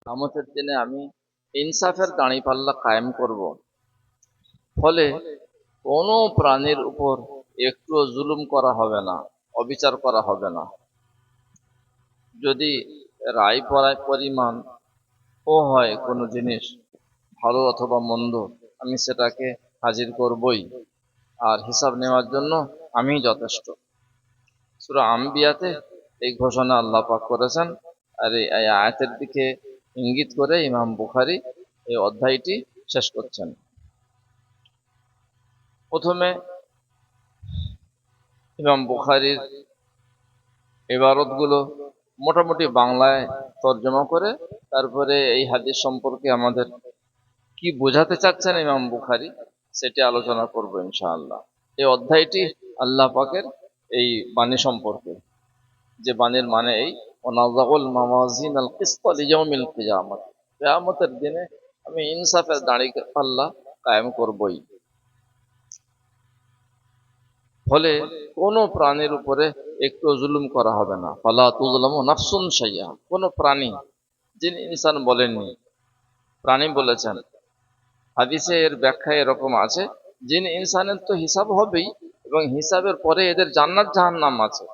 কিয়ামতের দিনে আমি ইনসাফের দাঁড়িপাল্লা কায়েম করব। ফলে কোনো প্রাণীর উপর একটুও জুলুম করা হবে না, অবিচার করা হবে না। যদি রায় পরিমাণ ও হয় কোনো জিনিস ভালো অথবা মন্দ, আমি সেটাকে হাজির করবই, আর হিসাব নেওয়ার জন্য আমি যথেষ্ট। সূরা আম্বিয়াতে এই ঘোষণা আল্লাহ পাক করেছেন। আর এই আয়াতের দিকে ইঙ্গিত করে ইমাম বুখারী এই অধ্যায়টি শেষ করছেন। প্রথমে ইমাম বুখারীর ইবারতগুলো মোটামুটি বাংলায় তর্জমা করে তারপরে এই হাদিস সম্পর্কে আমাদের কি বোঝাতে চাচ্ছেন ইমাম বুখারী সেটি আলোচনা করব ইনশাআল্লাহ। এই অধ্যায়টি আল্লাহ পাকের এই বাণী সম্পর্কে, যে বাণীর মানে এই ওয়ানাযাউল মাওয়াজিনাল কিসত লিয়াউমিল কিয়ামাত, কিয়ামতের দিনে আমি ইনসাফের দাঁড়িপাল্লা কায়েম করবই। ফলে কোনো প্রাণীর উপরে একটু জুলুম করা হবে না। ফালা তুযলামু নাফসুন শাইআ, কোনো প্রাণী, যিনি ইনসান বলেননি, প্রাণী বলেছেন। হাদিসে এর ব্যাখ্যা এরকম আছে, যিনি ইনসানের তো হিসাব হবেই, এবং হিসাবের পরে এদের জান্নাত জাহান্নাম আছে।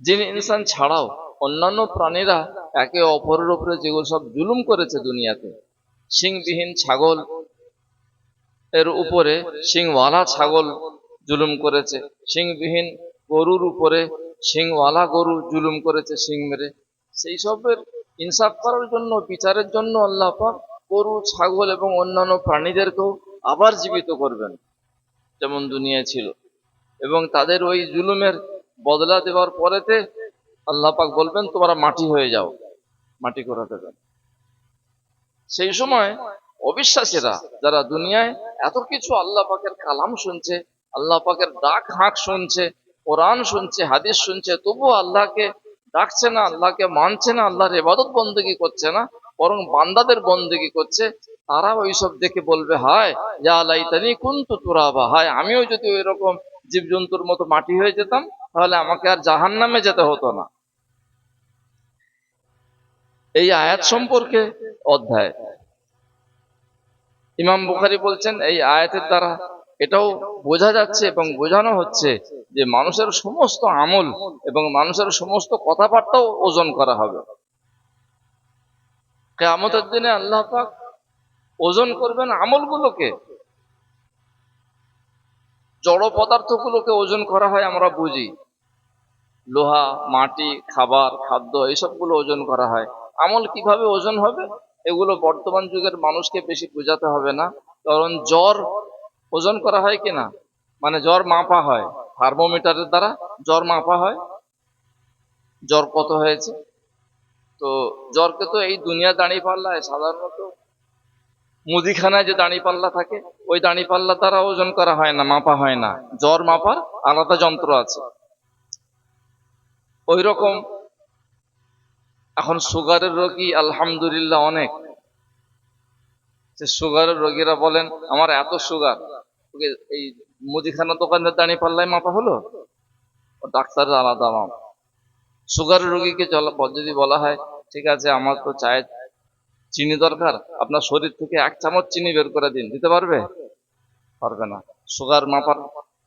যিনি ইনসান ছাড়াও অন্যান্য প্রাণীরা একে অপরের উপরে যেগুলো সব জুলুম করেছে দুনিয়াতে, শিংবিহীন ছাগল এর উপরে শিংওয়ালা ছাগল জুলুম করেছে, শিংবিহীন গরুর উপরে শিংওয়ালা গরু জুলুম করেছে শিং মেরে, সেই সবের ইনসাফ করার জন্য, বিচারের জন্য আল্লাহ পাক গরু, ছাগল এবং অন্যান্য প্রাণীদেরকেও আবার জীবিত করবেন যেমন দুনিয়ায় ছিল, এবং তাদের ওই জুলুমের বদলা দেওয়ার পরেতে আল্লাহ পাক বলবেন তোমরা মাটি হয়ে যাও, মাটি করে দেবেন। সেই সময় অবিশ্বাসীরা যারা দুনিয়ায় এত কিছু আল্লাহ পাকের কালাম শুনছে, আল্লাহ পাকের ডাক হাঁক শুনছে, কোরআন শুনছে, হাদিস শুনছে, তবুও আল্লাহকে ডাকছে না, আল্লাহকে মানছে না, আল্লাহর ইবাদত বন্দেগী করছে না, বরং বান্দাদের বন্দেগী করছে, তারা ওইসব দেখে বলবে হায় ইয়া লাইতানি কুনতু তুরাবা, হায় আমিও যদি ওই রকম জীবজন্তুর মতো মাটি হয়ে যেতাম, তাহলে আমাকে আর জাহান্নামে যেতে হতো না। এই আয়াত সম্পর্কে অধ্যায় ইমাম বুখারী বলছেন, এই আয়াতের দ্বারা এটাও বোঝা যাচ্ছে এবং বোঝানো হচ্ছে যে মানুষের সমস্ত আমল এবং মানুষের সমস্ত কথাবার্তাও ওজন করা হবে। কিয়ামতের দিনে আল্লাহ পাক ওজন করবেন আমলগুলোকে। জড় পদার্থগুলোকে ওজন করা হয় আমরা বুঝি, লোহা, মাটি, খাবার, খাদ্য, এইসবগুলো ওজন করা হয়। আমল কিভাবে ওজন হবে এগুলো বর্তমান যুগের মানুষকে বেশি বোঝাতে হবে না, কারণ জ্বর ওজন করা হয় কিনা, মানে জ্বর মাপা হয়, থার্মোমিটারের দ্বারা জ্বর মাপা হয়, জ্বর কত হয়েছে। তো জ্বরকে তো এই দুনিয়া দাঁড়িপাল্লায় সাধারণত মুদিখানায় যে দাঁড়িপাল্লা থাকে ওই দাঁড়িপাল্লা দ্বারা ওজন করা হয় না, মাপা হয় না। জ্বর মাপার আলাদা যন্ত্র আছে। ওই রকম এখন সুগারের রোগী আলহামদুলিল্লাহ অনেক, যে সুগারের রোগীরা বলেন আমার এত সুগার, এই মুদিখানা দোকানের দাঁড়িপাল্লায় মাপা হলো, ডাক্তারের আলাদা মাপ। সুগারের রোগীকে যদি বলা হয় ঠিক আছে আমার তো চায়ে চিনি দরকার, আপনার শরীর থেকে 1 চামচ চিনি বের করে দিন, দিতে পারবে? পারবে না। সুগার মাপার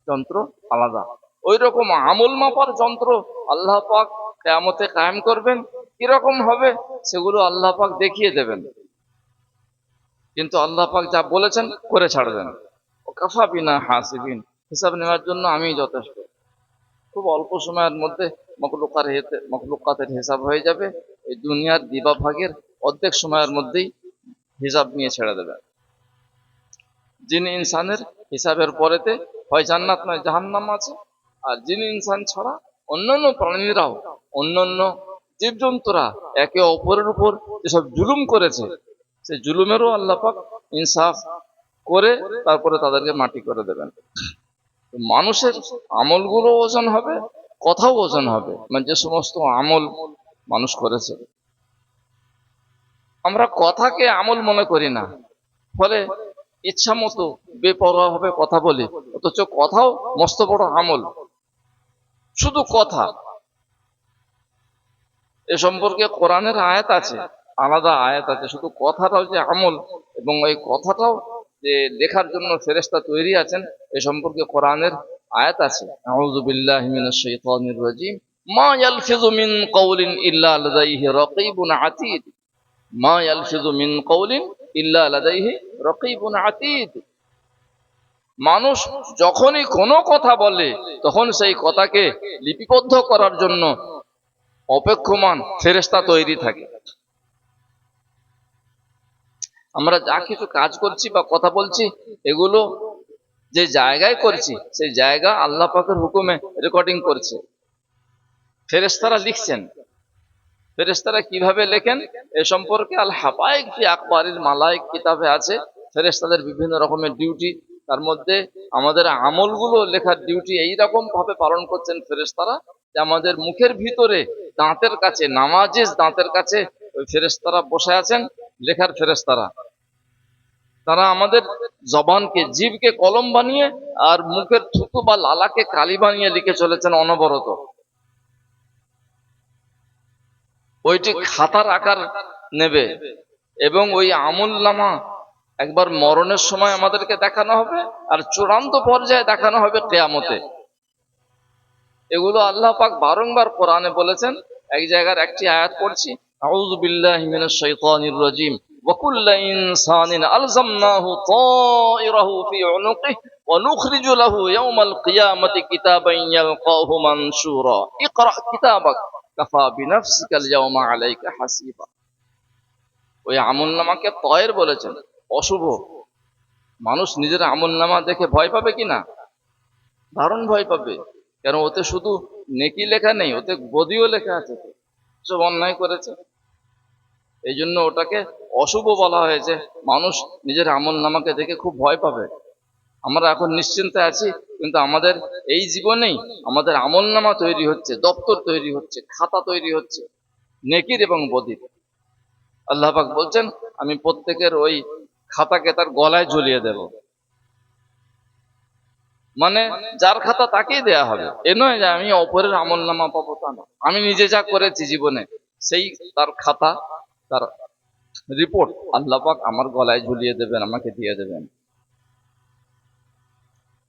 যন্ত্র আলাদা। ওই রকম আমল মাপার যন্ত্র আল্লাহ পাক কিয়ামতে কায়েম করবেন। কিরকম হবে সেগুলো আল্লাহ পাক দেখিয়ে দেবেন, কিন্তু আল্লাহ পাক যা বলেছেন করে ছাড়বেন। কাফা বিনা হাসিবিন, হিসাব নেওয়ার জন্য আমি যথেষ্ট। খুব অল্প সময়ের মধ্যে মখলুকাতের হিসাব হয়ে যাবে। এই দুনিয়ার দিবাভাগের অর্ধেক সময়ের মধ্যেই হিসাব নিয়ে ছেড়ে দেবে। যিনি ইনসানের হিসাবের পরেতে হয় জান্নাত নয় জাহান্নাম আছে, আর যিনি ইনসান ছাড়া অন্যান্য প্রাণীরাও, অন্যান্য জীবজন্তুরা একে অপরের উপর যেসব জুলুম করেছে, সেই জুলুমেরও আল্লাহ পাক ইনসাফ করে তারপরে তাদেরকে মাটি করে দেবেন। মানুষের আমলগুলো ওজন হবে, কথাও ওজন হবে, মানে যে সমস্ত আমল মানুষ করেছে। আমরা কথাকে আমল মনে করি না, ফলে ইচ্ছা মতো বেপরোয়া ভাবে কথা বলি, অথচ কথাও মস্ত বড় আমল। শুধু কথা, এ সম্পর্কে কোরআনের আয়াত আছে, আলাদা আয়াত আছে, শুধু কথাটাও যে আমল, এবং ওই কথাটাও যে লেখার জন্য ফেরেশতা তৈরি আছেন এ সম্পর্কে কোরআনের আয়াত আছে। আউযু বিল্লাহি মিনাশ শাইতানির রাজীম। মা ইয়ালফিযু মিন কাওলিন ইল্লা লাদাইহি রাকীবুন আতীদ। মা ইয়ালফিযু মিন কাওলিন ইল্লা লাদাইহি রাকীবুন আতীদ। মানুষ যখনই কোনো কথা বলে তখন সেই কথাকে লিপিবদ্ধ করার জন্য অপেক্ষমান ফেরেশতা তৈরি থাকে। আমরা যা কিছু কাজ করছি বা কথা বলছি, এগুলো যে জায়গায় করছি সেই জায়গা আল্লাহ পাকের হুকুমে রেকর্ডিং করছে, ফেরেশতারা লিখছেন। ফেরেশতারা কিভাবে লেখেন এ সম্পর্কে আল হাকায়েক ফি আকবারিল মালায়েক কিতাবে আছে। ফেরেশতাদের বিভিন্ন রকমের ডিউটি, তার মধ্যে আমাদের আমলগুলো লেখার ডিউটি এইরকম ভাবে পালন করছেন ফেরেশতারা যে আমাদের মুখের ভিতরে দাঁতের কাছে, নামাজের দাঁতের কাছে ওই ফেরেশতারা বসে আছেন, লেখার ফেরেশতারা। তারা আমাদের জবানকে, জিভকে কলম বানিয়ে আর মুখের থুতু বা লালাকে কালি বানিয়ে লিখে চলেছেন অনবরত। ওইটি খাতার আকার নেবে এবং ওই আমলনামা একবার মরণের সময় আমাদেরকে দেখানো হবে, আর চূড়ান্ত পর্যায়ে দেখানো হবে কিয়ামতে। এগুলো আল্লাহ পাক বারংবার কোরআনে বলেছেন। এক জায়গার একটি আয়াত পড়ছি, আউযু বিল্লাহি মিনাশ শাইতানির রাজীম। ওয়া কুল্লু ইনসানিন আলজামনাহু তায়রাহু ফি উনুকিহি ওয়া নুখরিজু লাহু ইয়াওমাল কিয়ামাতি কিতাবান ইয়ালকাহু মানশুরা। ইকরা কিতাবাক কাফা বিনাফসিকাল ইয়াওমা আলাইকা হাসিবা। ওই আমলনামাকে তয়ের বলেছেন, অশুভ। মানুষ নিজের আমলনামা দেখে ভয় পাবে কিনা? দারুণ ভয় পাবে। কেন? ওতে শুধু নেকি লেখা নেই, ওতে বদিও লেখা আছে, সব অন্যায় করেছে। এই জন্য ওটাকে অশুভ বলা হয়েছে। মানুষ নিজের আমলনামাকে দেখে খুব ভয় পাবে। আমরা এখন নিশ্চিন্তে আছি, কিন্তু আমাদের এই জীবনেই আমাদের আমলনামা তৈরি হচ্ছে, দপ্তর তৈরি হচ্ছে, খাতা তৈরি হচ্ছে, নেকির এবং বদির। আল্লাহ পাক বলছেন, আমি প্রত্যেকের ওই খাতাকে তার গলায় ঝুলিয়ে দেব। মানে যার খাতা তাকেই দেয়া হবে, এ নয় যে আমি অপরের আমলনামা পাবো, তা না। আমি নিজে যা করেছি জীবনে সেই তার খাতা, তার রিপোর্ট আল্লাহ পাক আমার গলায় ঝুলিয়ে দেবেন, আমাকে দিয়ে দেবেন।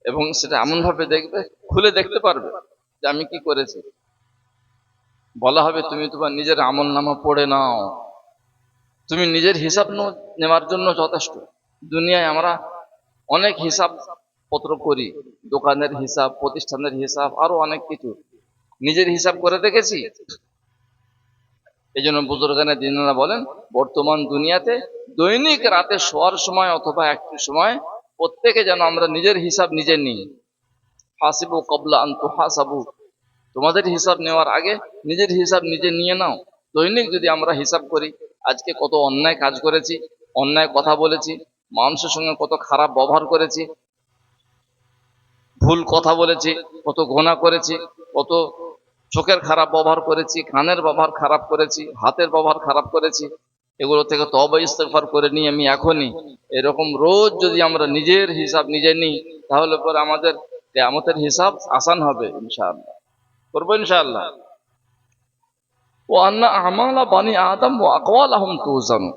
এবং সেটা এমন ভাবে দেখবে, খুলে দেখতে পারবে যে আমি কি করেছি। বলা হবে, তুমি তোমার নিজের আমলনামা পড়ে নাও, তুমি নিজের হিসাব নেওয়ার জন্য যথেষ্ট। দুনিয়ায় আমরা অনেক হিসাব পত্র করি, দোকানের হিসাব, প্রতিষ্ঠানের হিসাব, আরো অনেক কিছু। নিজের হিসাব করে দেখেছি? এই জন্য বুজুর্গানে দিনেরা বলেন, বর্তমান দুনিয়াতে দৈনিক রাতে শোয়ার সময় অথবা একটু সময় প্রত্যেকে যেন আমরা নিজের হিসাব নিজে নিই। হাসিবু কবলা আন তুহাসাবু। তোমাদের হিসাব নেওয়ার আগে নিজের হিসাব নিজে নিয়ে নাও। দৈনিক যদি আমরা হিসাব করি, আজকে কত অন্যায় কাজ করেছি, অন্যায় কথা বলেছি, মানুষের সঙ্গে কত খারাপ ব্যবহার করেছি, ভুল কথা বলেছি, কত গোনা করেছি, কত চোখের খারাপ ব্যবহার করেছি, কানের ব্যবহার খারাপ করেছি, হাতের ব্যবহার খারাপ করেছি, এগুলো থেকে তওবা ইস্তেগফার করে নিই আমি এখনই। এরকম রোজ যদি আমরা নিজের হিসাব নিজে নিই, তাহলে পরে আমাদের কিয়ামতের হিসাব আসান হবে ইনশাআল্লাহ। করবো ইনশাআল্লাহ। ওয়া আন্না আমালা বানি আদম ওয়া আকওয়ালাহুম তুজানু।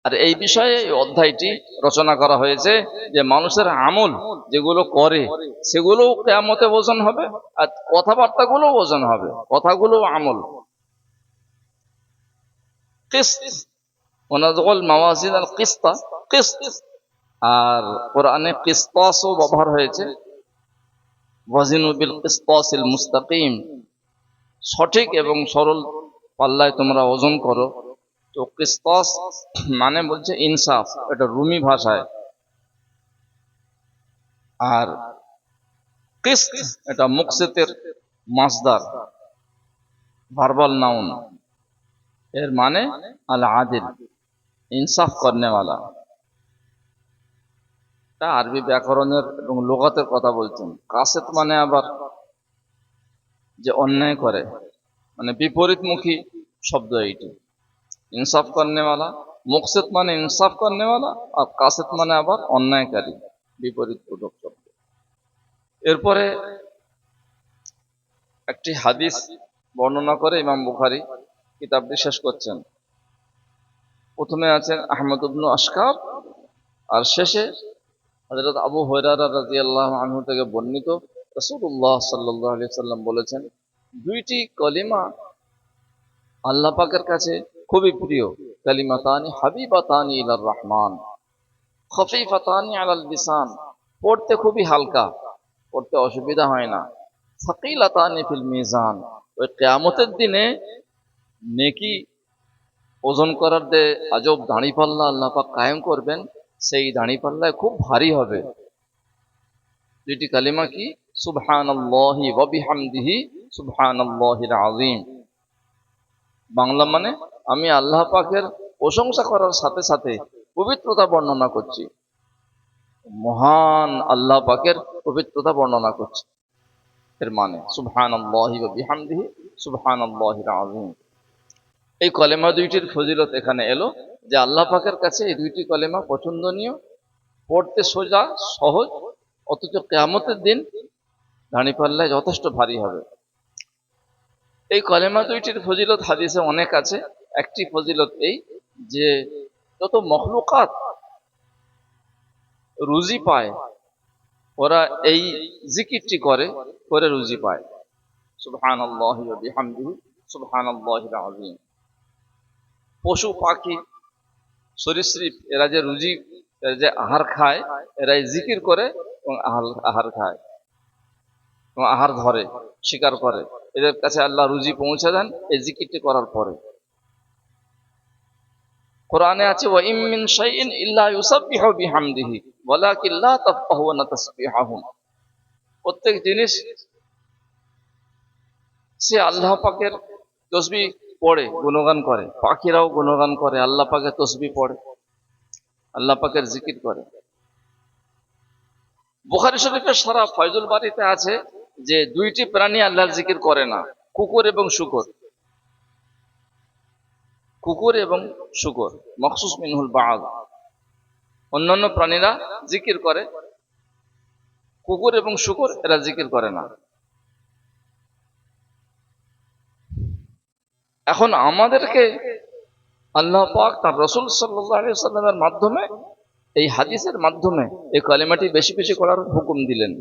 আর এই বিষয়ে এই অধ্যায়টি রচনা করা হয়েছে যে মানুষের আমল যেগুলো করে সেগুলো কিয়ামতে ওজন হবে, আর কথাবার্তাগুলো ওজন হবে, কথাগুলো আমল। কিসত, ওয়ানাযুল মাওয়াজিন আল কিসতা, কিসত। আর কোরআনে কিসতাসও ব্যবহার হয়েছে, ওয়াজিনু বিল কিসতাসিল মুস্তাকিম। সঠিক এবং সরল পাল্লায় তোমরা ওজন করো। তো কিসতাস মানে বলছে ইনসাফ, এটা রুমি ভাষায়। আর কিসত এটা মুকসিতের মাসদার, ভার্বাল নাউন। এর মানে আল আদিল, ইনসাফ করনে वाला। এটা আরবি ব্যাকরণের এবং লুগাতের কথা বলছেন। কাসেত মানে আবার যে অন্যায় করে, মানে বিপরীতমুখী শব্দ এইটি। ইনসাফ করনে वाला, মুকসিত মানে ইনসাফ করনে वाला, আর কাসেত মানে আবার অন্যায়কারী, বিপরীত পূরক শব্দ। এরপরে একটি হাদিস বর্ণনা করে ইমাম বুখারী, কিতাবটি শেষ করছেন। প্রথমে আছেন আহমদ ইবনে আশকার, আর শেষে হযরত আবু হুরায়রা রাদিয়াল্লাহু আনহু থেকে বর্ণিত রাসূলুল্লাহ সাল্লাল্লাহু আলাইহি সাল্লাম বলেছেন, দুইটি কলিমা আল্লাহ পাকের কাছে খুবই প্রিয়। কালিমাতানি হাবিবাতানি ইলার রহমান খফিফাতানি আলাল লিসান, পড়তে খুবই হালকা, পড়তে অসুবিধা হয় না। সাকিলাতানি ফিল মিজান, ওই কিয়ামতের দিনে নেকি ওজন করার যে আজব দাঁড়িপাল্লা আল্লাহ পাক কায়েম করবেন, সেই দাঁড়িপাল্লায় খুব ভারী হবে। দুইটি কালিমা কি? সুবহানাল্লাহি ওয়া বিহামদিহি সুবহানাল্লাহিল আযীম। বাংলা মানে আমি আল্লাহ পাকের প্রশংসা করার সাথে সাথে পবিত্রতা বর্ণনা করছি, মহান আল্লাহ পাকের পবিত্রতা বর্ণনা করছি। এর মানে সুবহানাল্লাহি ওয়া বিহামদিহি সুবহানাল্লাহিল আযীম। এই কলেমা দুইটির ফজিলত এখানে এলো যে আল্লাহ পাকের কাছে এই দুইটি কলেমা পছন্দনীয়, পড়তে সোজা সহজ, অথচ কিয়ামতের দিন দাঁড়িপাল্লায় যথেষ্ট ভারী হবে। এই কলেমা দুইটির ফজিলত হাদিসে অনেক আছে। একটি ফজিলত এই যে যত মখলুকাত রুজি পায় ওরা এই জিকিরটি করে করে রুজি পায়। সুবহানাল্লাহি ওয়া বিহামদিহি সুবহানাল্লাহিল আযীম। পশু পাখি সরীসৃপ এরা যে রুজি, এরা যে আহার খায়, এরা জিকির করে এবং আহার খায় এবং আহার ধরে, শিকার করে। এদের কাছে আল্লাহ রুজি পৌঁছে দেন এই জিকিরটি করার পরে। কোরআনে আছে ওয়া ইম মিন শাইইন ইল্লা ইউসাব্বিহু বিহামদিহি ওয়ালাকিন লা তাফকাহুনা তাসবিহাহুম। প্রত্যেক জিনিস সে আল্লাহ পাকের তসবিহ পড়ে, গুণগান করে। পাখিরাও গুণগান করে, আল্লাহ পাকের তসবিহ পড়ে, আল্লাহ পাকের জিকির করে। বুখারী শরীফের সারা ফয়জুল বারীতে আছে যে দুইটি প্রাণী আল্লাহর জিকির করে না, কুকুর এবং শূকর। কুকুর এবং শূকর মখসুস মিনহুল বা'দ। অন্যান্য প্রাণীরা জিকির করে, কুকুর এবং শূকর এরা জিকির করে না। এখন আমাদেরকে আল্লাহ পাক তার রাসূল সাল্লাল্লাহু আলাইহি ওয়াসাল্লামের মাধ্যমে, এই হাদিসের মাধ্যমে এই কালিমাটি বেশি বেশি করার হুকুম দিলেন।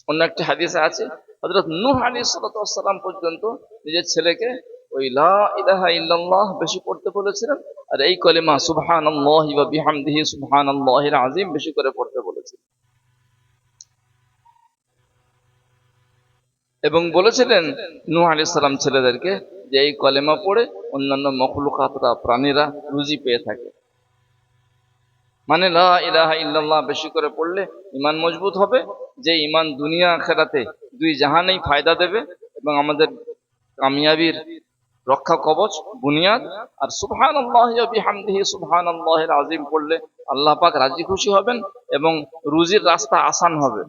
অন্য একটি হাদিসে আছে হযরত নূহ আলাইহিস সালাতু ওয়াস সালাম পর্যন্ত নিজের ছেলেকে ওই লা ইলাহা ইল্লাল্লাহ বেশি পড়তে বলেছিলেন, আর এই কালিমা সুবহানাল্লাহি ওয়া বিহামদিহি সুবহানাল্লাহিল আযীম বেশি করে পড়তে বলেছিলেন। এবং বলেছিলেন নূহ আলাইহিস সালাম ছেলেদেরকে যে এই কালিমা পড়ে অন্যান্য মখলুকাতরা প্রাণীরা রুজি পেয়ে থাকে। মানে লা ইলাহা ইল্লাল্লাহ বেশি করে পড়লে ঈমান মজবুত হবে, যে ঈমান দুনিয়া আখিরাতে দুই জাহানেই ফায়দা দেবে এবং আমাদের কামিয়াবির রক্ষা কবচ বুনিয়াদ। আর সুবহানাল্লাহি ওয়া বিহামদিহি সুবহানাল্লাহিল আযীম পড়লে আল্লাহ পাক রাজি খুশি হবেন এবং রুজির রাস্তা আসান হবে।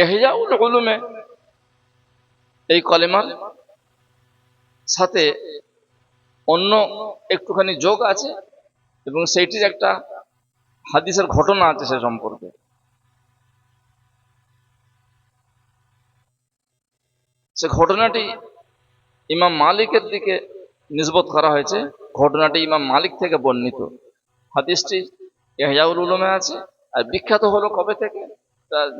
ইহয়াউল উলুমে এই কলেমার সাথে অন্য একটুখানি যোগ আছে এবং সেইটির একটা হাদিসের ঘটনা আছে সে সম্পর্কে। সে ঘটনাটি ইমাম মালিকের দিকে নিসবত করা হয়েছে। ঘটনাটি ইমাম মালিক থেকে বর্ণিত। হাদিসটি ইহয়াউল উলুমে আছে। আর বিখ্যাত হলো কবে থেকে?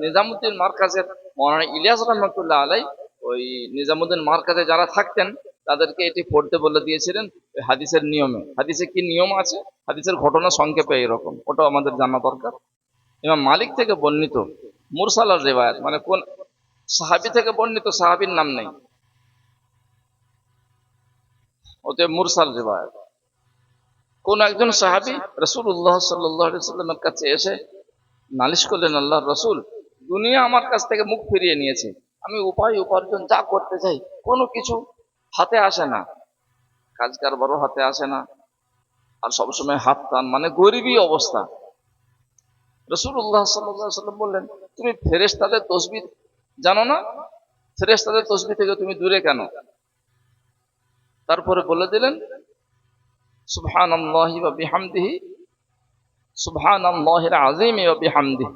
নিজামুদ্দিন মারকাজের মওলানা ইলিয়াস রহমাতুল্লাহ আলাই, ওই নিজামুদ্দিন মারকাজে যারা থাকতেন তাদেরকে এটি পড়তে বলে দিয়েছিলেন হাদিসের নিয়মে। হাদিসে কি নিয়ম আছে, হাদিসের ঘটনা সংক্ষেপে এরকম, ওটাও আমাদের জানা দরকার। ইমাম মালিক থেকে বর্ণিত মুরসালার রিওয়ায়াত, মানে কোন সাহাবী থেকে বর্ণিত, সাহাবীর নাম নেই, ওতে মুরসাল রিওয়ায়াত। কোন একজন সাহাবী রাসূলুল্লাহ সাল্লাল্লাহু আলাইহি ওয়াসাল্লামের কাছে এসে নালিশ করলেন, আল্লাহর রাসূল, দুনিয়া আমার কাছ থেকে মুখ ফিরিয়ে নিয়েছে, আমি উপায় উপার্জন যা করতে চাই কোনো কিছু হাতে আসে না, কাজ কারবারও হাতে আসে না, আর সবসময় হাত টান, মানে গরিবী অবস্থা। রাসূলুল্লাহ সাল্লাল্লাহু আলাইহি ওয়াসাল্লাম বললেন, তুমি ফেরেশতাদের তাসবিহ জানো না? ফেরেশতাদের তাসবিহ থেকে তুমি দূরে কেন? তারপরে বলে দিলেন সুবহানাল্লাহি ওয়া বিহামদিহি সুবহানাল্লাহিল আযীম ওয়া বিহামদিহি।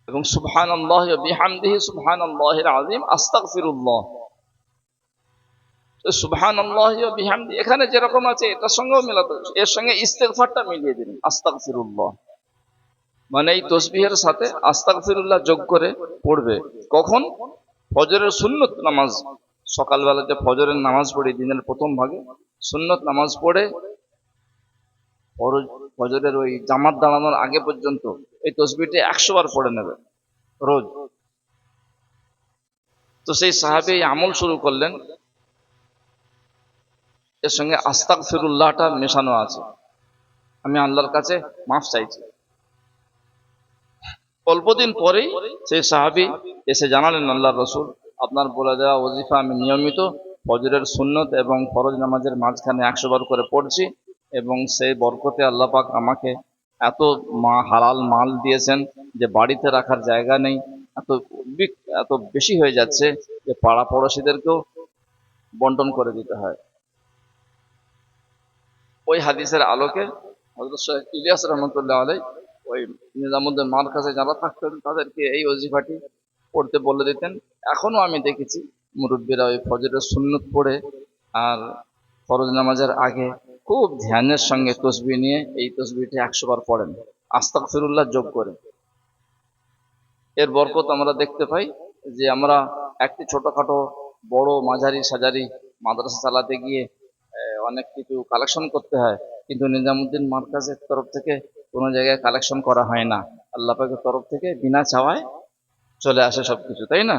এবং সুবহানাল্লাহি ওয়া বিহামদিহি সুবহানাল্লাহিল আযীম আস্তাগফিরুল্লাহ। তো সুবহানাল্লাহি ওয়া বিহামদি এখানে যেরকম আছে এটার সঙ্গেও মেলাতে, এর সঙ্গে ইস্তেগফারটা মিলিয়ে দিন, আস্তাগফিরুল্লাহ। মানে এই তসবিহের সাথে আস্তাগফিরুল্লাহ যোগ করে পড়বে। কখন? ফজরের সুন্নত নামাজ, সকালবেলা যে ফজরের নামাজ পড়ি দিনের প্রথম ভাগে, সুন্নত নামাজ পড়ে ফজরের ওই জামাত দাঁড়ানোর আগে পর্যন্ত এই তসবিহটি 100 বার পড়ে নেবে রোজ। তো সেই সাহাবী এই আমল শুরু করলেন, এর সঙ্গে আস্তাগফিরুল্লাহটা মেশানো আছে, আমি আল্লাহর কাছে মাফ চাইছি। অল্পদিন পরেই সেই সাহাবী এসে জানালেন, আল্লাহর রাসূল, আপনার বলে দেওয়া ওজিফা আমি নিয়মিত ফজরের সুন্নত এবং ফরজ নামাজের মাঝখানে 100 বার করে পড়ছি, এবং সেই বরকতে আল্লাহ পাক আমাকে এত হালাল মাল দিয়েছেন যে বাড়িতে রাখার জায়গা নেই, এত এত বেশি হয়ে যাচ্ছে যে পাড়া পড়োশিদেরকেও বন্টন করে দিতে হয়। ওই হাদিসের আলোকে হযরত শেখ ইলিয়াস রহমতুল্লাহ আলাইহি ওই নিজামুদ্দিন মারকাজে যারা থাকতেন তাদেরকে এই ওজিফাটি পড়তে বলে দিতেন। এখনো আমি দেখেছি মুরব্বীরা ওই ফজরের সুন্নত পড়ে আর ফরজ নামাজের আগে খুব ধ্যানের সঙ্গে তসবিহ নিয়ে এই তসবিহটি 100 বার পড়েন আস্তাগফিরুল্লাহ যোগ করে। এর বরকত আমরা দেখতে পাই যে আমরা একটি ছোটখাটো বড় মাঝারি সাজারি মাদ্রাসা চালাতে গিয়ে অনেক কিছু কালেকশন করতে হয়, কিন্তু নিজামুদ্দিন মারকাজের তরফ থেকে কোনো জায়গায় কালেকশন করা হয় না, আল্লাহ পাকের তরফ থেকে বিনা চাওয়ায় চলে আসে সবকিছু, তাই না?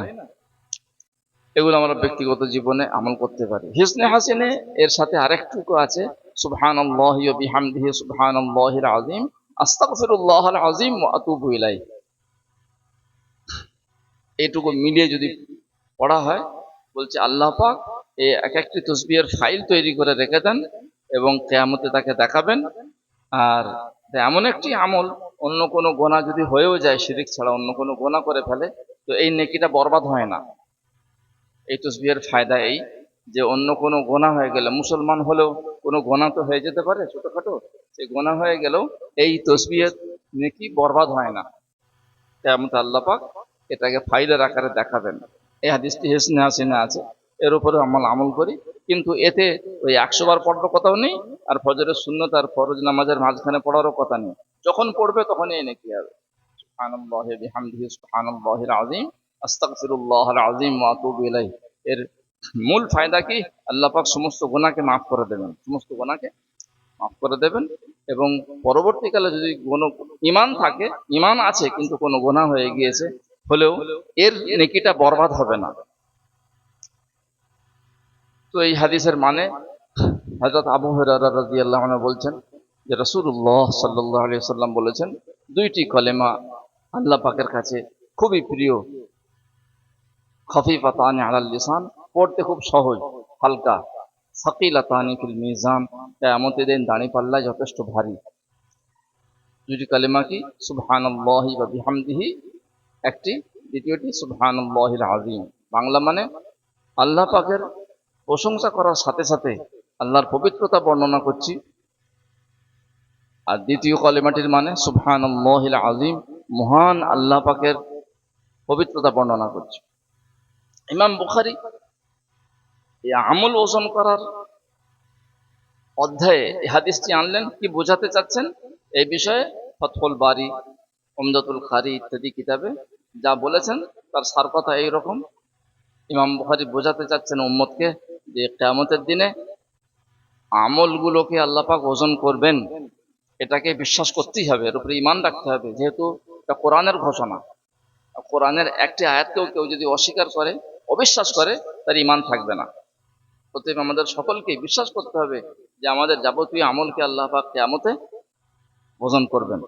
এগুলো আমরা ব্যক্তিগত জীবনে আমল করতে পারি। হিসনে হাসিনে এর সাথে আরেকটুকু আছে, সুবহানাল্লাহি ওয়া বিহামদিহি সুবহানাল্লাহিল আযীম আস্তাগফিরুল্লাহাল আযীম ওয়া আতুবু ইলাইহি। এইটুকু মিলিয়ে যদি পড়া হয়, বলছে আল্লাহ পাক এই এক একটি তসবিহের ফাইল তৈরি করে রেখে দেন এবং কিয়ামতে তাকে দেখাবেন। আর এমন একটি আমল, অন্য কোনো গোনা যদি হয়েও যায়, শিরিক ছাড়া অন্য কোনো গোনা করে ফেলে, তো এই নেকিটা বরবাদ হয় না। এই তসবিহের ফায়দা এই যে অন্য কোনো গোনা হয়ে গেলে, মুসলমান হলেও কোনো গোনা তো হয়ে যেতে পারে ছোটখাটো, সেই গোনা হয়ে গেলেও এই তসবিহের নেকি বরবাদ হয় না। কিয়ামতে আল্লাহ পাক এটাকে ফাইলের আকারে দেখাবেন। এই হাদিসটি হিসনে হাসিনে আছে, এর উপরে আমরা আমল করি। কিন্তু এতে ওই 100 বার পড়ার কথাও নেই, আর ফজরের সুন্নত আর ফরজ নামাজের মাঝখানে পড়ারও কথা নেই, যখন পড়বে তখনই নেকি হবে। সুবহানাল্লাহি ওয়া বিহামদিহি সুবহানাল্লাহিল আযীম আস্তাগফিরুল্লাহাল আযীম ওয়া আতুবু ইলাইহি। এর মূল ফায়দা কি? আল্লাহ পাক সমস্ত গুনাহকে মাফ করে দেবেন, সমস্ত গুনাহকে মাফ করে দেবেন। এবং পরবর্তীকালে যদি কোনো ঈমান থাকে, ঈমান আছে কিন্তু কোনো গুনাহ হয়ে গিয়েছে হলেও এর নেকিটা বরবাদ হবে না। তো এই হাদিসের মানে হযরত আবু হুরায়রা রাদিয়াল্লাহু আনহু বলছেন যে রাসূলুল্লাহ সাল্লাল্লাহু আলাইহি ওয়াসাল্লাম বলেছেন, দুইটি কলেমা আল্লাহ পাকের কাছে খুবই প্রিয়, খফিফাতানি আলাল লিসান, পড়তে খুব সহজ হালকা, সাকিলাতানি ফিল মিজান, কিয়ামতের দিন দাঁড়িপাল্লায় যথেষ্ট ভারী। দুইটি কালেমা কি? সুবহানাল্লাহি ওয়া বিহামদিহি একটি, দ্বিতীয়টি সুবহানাল্লাহিল আযীম। বাংলা মানে আল্লাহ পাকের প্রশংসা করার সাথে সাথে আল্লাহর পবিত্রতা বর্ণনা করছি, আর দ্বিতীয় কলেমাটির মানে সুবহানাল্লাহিল আযীম, মহান আল্লাহ পাকের পবিত্রতা বর্ণনা করছি। ইমাম বুখারী এই আমল ওজন করার অধ্যায়ে এই হাদিসটি আনলেন, কি বোঝাতে চাচ্ছেন এই বিষয়ে ফাতহুল বারী, উমদাতুল কারী ইত্যাদি কিতাবে যা বলেছেন তার সার কথা এইরকম। ইমাম বুখারী বোঝাতে চাচ্ছেন উম্মতকে যে কিয়ামতের দিনে আমলগুলোকে আল্লাহ পাক ওজন করবেন, এটাকে বিশ্বাস করতেই হবে, এর উপরে ঈমান রাখতে হবে, যেহেতু এটা কোরআনের ঘোষণা। কোরআনের একটি আয়াতকেও কেউ যদি অস্বীকার করে, অবিশ্বাস করে, তার ঈমান থাকবে না। অতএব আমাদের সকলকেই বিশ্বাস করতে হবে যে আমাদের যাবতীয় আমলকে আল্লাহ পাক কিয়ামতে ওজন করবেন,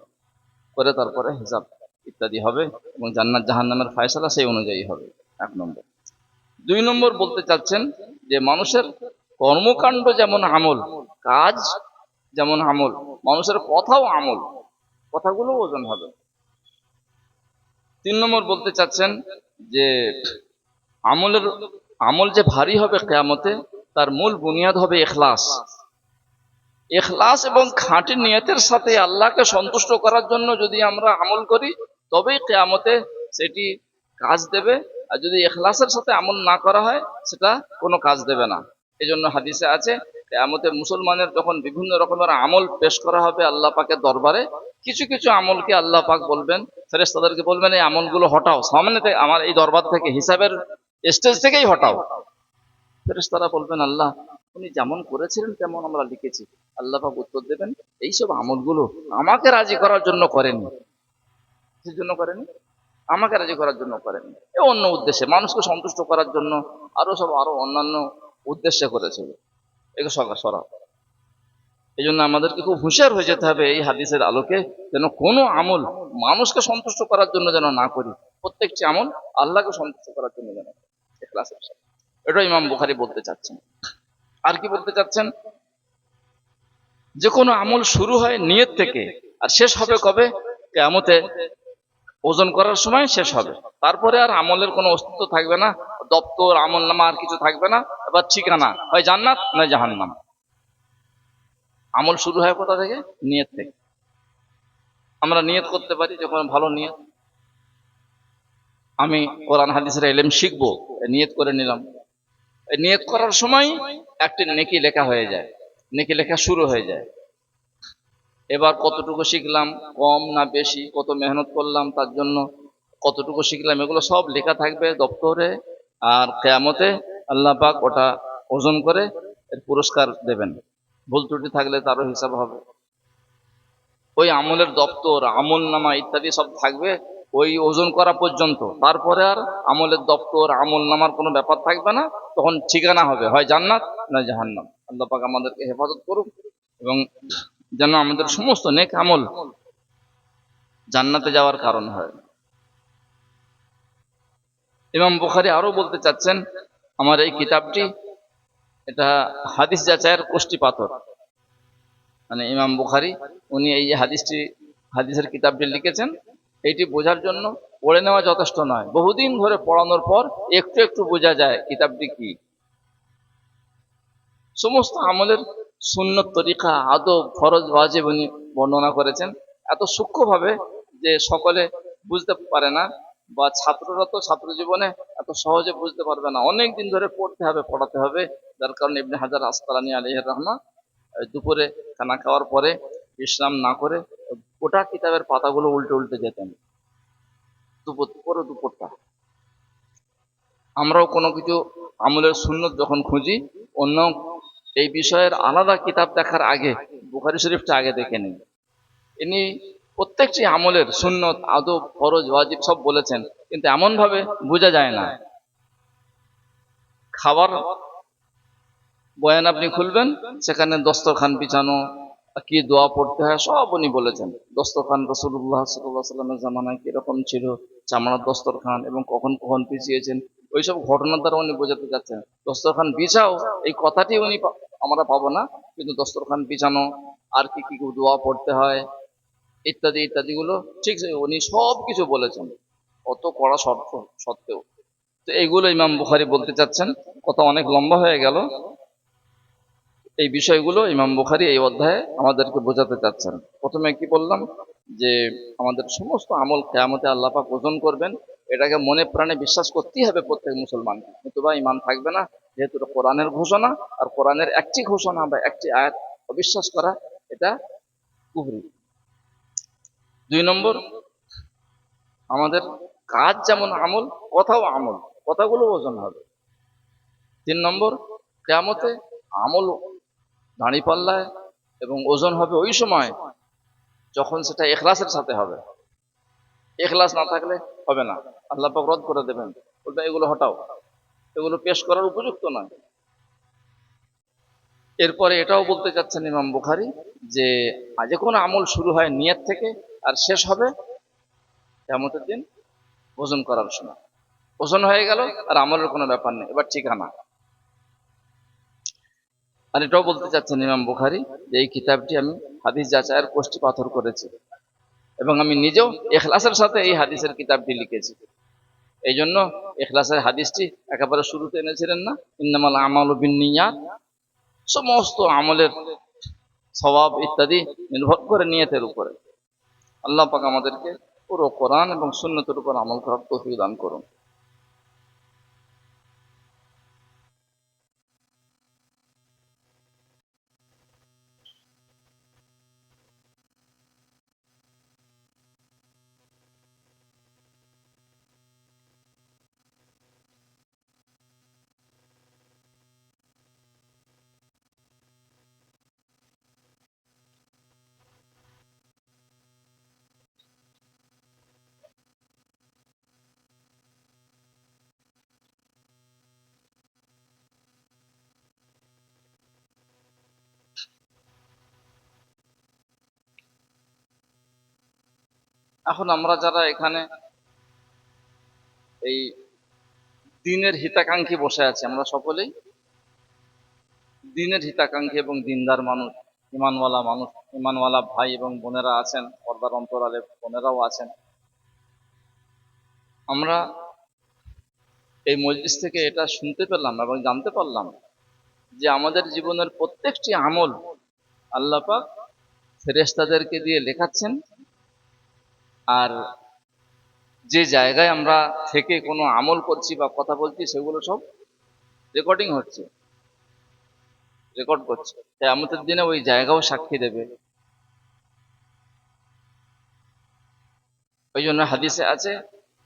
করে তারপরে হিসাব ইত্যাদি হবে এবং জান্নাত জাহান্নামের ফয়সালা সেই অনুযায়ী হবে। 1 নম্বর। 2 নম্বর বলতে চাচ্ছেন যে মানুষের কর্মকাণ্ড যেমন আমল, কাজ যেমন আমল, মানুষের কথাও আমল, কথাগুলো ওজন হবে। 3 নম্বর বলতে চাচ্ছেন যে আমল যে ভারী হবে কিয়ামতে, তার মূল বুনিয়াদ হবে ইখলাস। ইখলাস এবং খাঁটি নিয়তের সাথে আল্লাহকে সন্তুষ্ট করার জন্য যদি আমরা আমল করি, তবেই কিয়ামতে সেটি কাজ দেবে। আর যদি ইখলাসের সাথে আমল না করা হয় সেটা কোনো কাজ দেবে না। এই জন্য হাদিসে আছে কিয়ামতে মুসলমানের যখন বিভিন্ন রকমের আমল পেশ করা হবে আল্লাহ পাকের দরবারে, কিছু কিছু আমলকে আল্লাহ পাক বলবেন, ফেরেশতাদেরকে বলবেন এই আমলগুলো হটাও সামনে থেকে, আমার এই দরবার থেকে, হিসাবের স্টেজ থেকেই হটাও। ফেরেশতারা বলবেন আল্লাহ উনি যেমন করেছিলেন তেমন আমরা লিখেছি। আল্লাহ পাক উত্তর দেবেন এইসব আমলগুলো আমাকে রাজি করার জন্য করেনি। কিসের জন্য করেনি? আমাকে রাজি করার জন্য করেনি, এ অন্য উদ্দেশ্যে, মানুষকে সন্তুষ্ট করার জন্য, আরো অন্যান্য উদ্দেশ্যে করেছিল। এগুলো সরা। এই জন্য আমাদেরকে খুব হুঁশিয়ার হয়ে যেতে হবে এই হাদিসের আলোকে, যেন কোনো আমল মানুষকে সন্তুষ্ট করার জন্য যেন না করি, প্রত্যেকটি আমল আল্লাহকে সন্তুষ্ট করার জন্য যেন ইখলাসের সাথে। এটা ইমাম বুখারী বলতে চাচ্ছেন। আর কি বলতে চাচ্ছেন? যে কোনো আমল শুরু হয় নিয়ত থেকে আর শেষ হবে কবে? কিয়ামতে ওজন করার সময় শেষ হবে। তারপরে আর আমলের কোনো অস্তিত্ব থাকবে না, দপ্তর আমল নামা আর কিছু থাকবে না। এবার ঠিকানা হয় জান্নাত নয় জাহান্নাম। আমল শুরু হয় কোথা থেকে? নিয়ত থেকে। আমরা নিয়ত করতে পারি যখন ভালো নিয়ত, আমি কোরআন হাদিসের ইলম শিখবো, নিয়ত করে নিলাম। নিয়ত করার সময় একটি নেকি লেখা হয়ে যায়, নেকি লেখা শুরু হয়ে যায়। এবার কতটুকু শিখলাম, কম না বেশি, কত মেহনত করলাম তার জন্য, কতটুকু শিখলাম, এগুলো সব লেখা থাকবে দপ্তরে। আর কিয়ামতে আল্লাহ পাক ওটা ওজন করে এর পুরস্কার দেবেন। ভুল ত্রুটি থাকলে তারও হিসাব হবে। ওই আমলের দপ্তর, আমল নামা ইত্যাদি সব থাকবে ওই ওজন করা পর্যন্ত। তারপরে আর আমলের দপ্তর, আমল নামার কোনো ব্যাপার থাকবে না। তখন ঠিকানা হবে হয় জান্নাত না জাহান্নাম। আল্লাহ পাক আমাদেরকে হেফাজত করুক এবং যেন আমাদের সমস্ত নেক আমল জান্নাতে যাওয়ার কারণ হয়। ইমাম বুখারী আরো বলতে চাচ্ছেন আমার এই কিতাবটি এটা হাদিস যাচাইয়ের কষ্টি পাথর। মানে ইমাম বুখারী উনি এই যে হাদিসের কিতাবটি লিখেছেন, এইটি বোঝার জন্য পড়ে নেওয়া যথেষ্ট নয়, বহুদিন ধরে পড়ানোর পর একটু একটু বোঝা যায় কিতাবটি কি। সমস্ত আমলের সুন্নত, তরিকা, আদব, ফরজ, ওয়াজিব উনি বর্ণনা করেছেন এত সূক্ষ্মভাবে যে সকলে বুঝতে পারে না, বা ছাত্ররা তো ছাত্র জীবনে এত সহজে বুঝতে পারবে না, অনেক দিন ধরে পড়তে হবে, পড়াতে হবে। যার কারণে ইবনে হাজার আসকালানী আলাইহির রাহমা দুপুরে খানা খাওয়ার পরে বিশ্রাম না করে গোটা কিতাবের পাতাগুলো উল্টে উল্টে যেতেন দুপুরটা। আমরাও কোনো কিছু আমলের সুন্নত যখন খুঁজি, অন্য এই বিষয়ের আলাদা কিতাব দেখার আগে বুখারী শরীফটা আগে দেখে নিই। ইনি প্রত্যেকটি আমলের সুন্নত, আদব, ফরজ, ওয়াজিব সব বলেছেন, কিন্তু এমন ভাবে বোঝা যায় না। খাবার বয়ান আপনি খুলবেন, সেখানে দস্তরখান বিছানো, কি দোয়া পড়তে হয় সব উনি বলেছেন। দস্তরখান রাসূলুল্লাহ সাল্লাল্লাহু আলাইহি ওয়াসাল্লামের জামানায় কিরকম ছিল, চামড়ার দস্তরখান, এবং কখন কখন বিছিয়েছেন, ওইসব ঘটনার দ্বারা উনি বোঝাতে চাচ্ছেন। দস্তরখান বিছাও এই কথাটি উনি আমরা পাবো না, কিন্তু দস্তরখান বিছানো, আর কি কি দোয়া পড়তে হয় ইত্যাদি ইত্যাদিগুলো ঠিক উনি সব কিছু বলেছেন, অত কড়া শর্ত সত্ত্বেও। তো এইগুলো ইমাম বুখারী বলতে চাচ্ছেন। কথা অনেক লম্বা হয়ে গেল। এই বিষয়গুলো ইমাম বুখারী এই অধ্যায়ে আমাদেরকে বোঝাতে চাচ্ছেন। প্রথমে কি বললাম যে আমাদের সমস্ত আমল কিয়ামতে আল্লাহ পাক ওজন করবেন, এটাকে মনে প্রাণে বিশ্বাস করতেই হবে প্রত্যেক মুসলমানকে, নতুবা ঈমান থাকবে না। যেহেতু এটা কোরআনের ঘোষণা, আর কোরআনের একটি ঘোষণা বা একটি আয়াত অবিশ্বাস করা এটা কুফরি। 2 নম্বর, আমাদের কাজ যেমন আমল, কথাও আমল, কথাগুলো ওজন হবে। 3 নম্বর, কিয়ামতে আমল দাঁড়িপাল্লায় এবং ওজন হবে ওই সময় যখন সেটা ইখলাসের সাথে হবে। ইখলাস না থাকলে হবে না, আল্লাহ পাক রদ করে দেবেন, বলবেন এগুলো হটাও, এগুলো পেশ করার উপযুক্ত নয়। এরপরে এটাও বলতে চাচ্ছেন ইমাম বুখারী যে যে কোনো আমল শুরু হয় নিয়ত থেকে আর শেষ হবে কিয়ামতের দিন ওজন করার সময়। ওজন হয়ে গেল আর আমলের কোনো ব্যাপার নেই, এবার ঠিকানা। আর এটাও বলতে চাচ্ছেন ইমাম বুখারী যে এই কিতাবটি আমি হাদিস যাচাইয়ের কষ্টি পাথর করেছি, এবং আমি নিজেও ইখলাসের সাথে এই হাদিসের কিতাবটি লিখেছি। এই জন্য ইখলাসের হাদিসটি একেবারে শুরুতে এনেছিলেন না, ইন্নামাল আমালু বিন্নিয়াত, সমস্ত আমলের সওয়াব ইত্যাদি নির্ভর করে নিয়তের উপরে। আল্লাহ পাক আমাদেরকে পুরো কোরআন এবং সুন্নতের উপর আমল করার তৌফিক দান করুন। এখন আমরা যারা এখানে এই দিনের হিতাকাঙ্ক্ষী বসে আছি, আমরা সকলেই দিনের হিতাকাঙ্ক্ষী এবং দিনদার মানুষ, ইমানওয়ালা মানুষ, ইমানওয়ালা ভাই এবং বোনেরা আছেন, পর্দার অন্তরালে বোনেরাও আছেন। আমরা এই মজলিস থেকে এটা শুনতে পেলাম এবং জানতে পারলাম যে আমাদের জীবনের প্রত্যেকটি আমল আল্লাহ পাক ফেরেশতাদেরকে দিয়ে লেখাচ্ছেন, আর যে জায়গায় আমরা থেকে কোনো আমল করছি বা কথা বলছি সেগুলো সব রেকর্ডিং হচ্ছে, রেকর্ড করছে। কিয়ামতের দিনে ওই জায়গাও সাক্ষী দেবে। ওই জন্য হাদিসে আছে,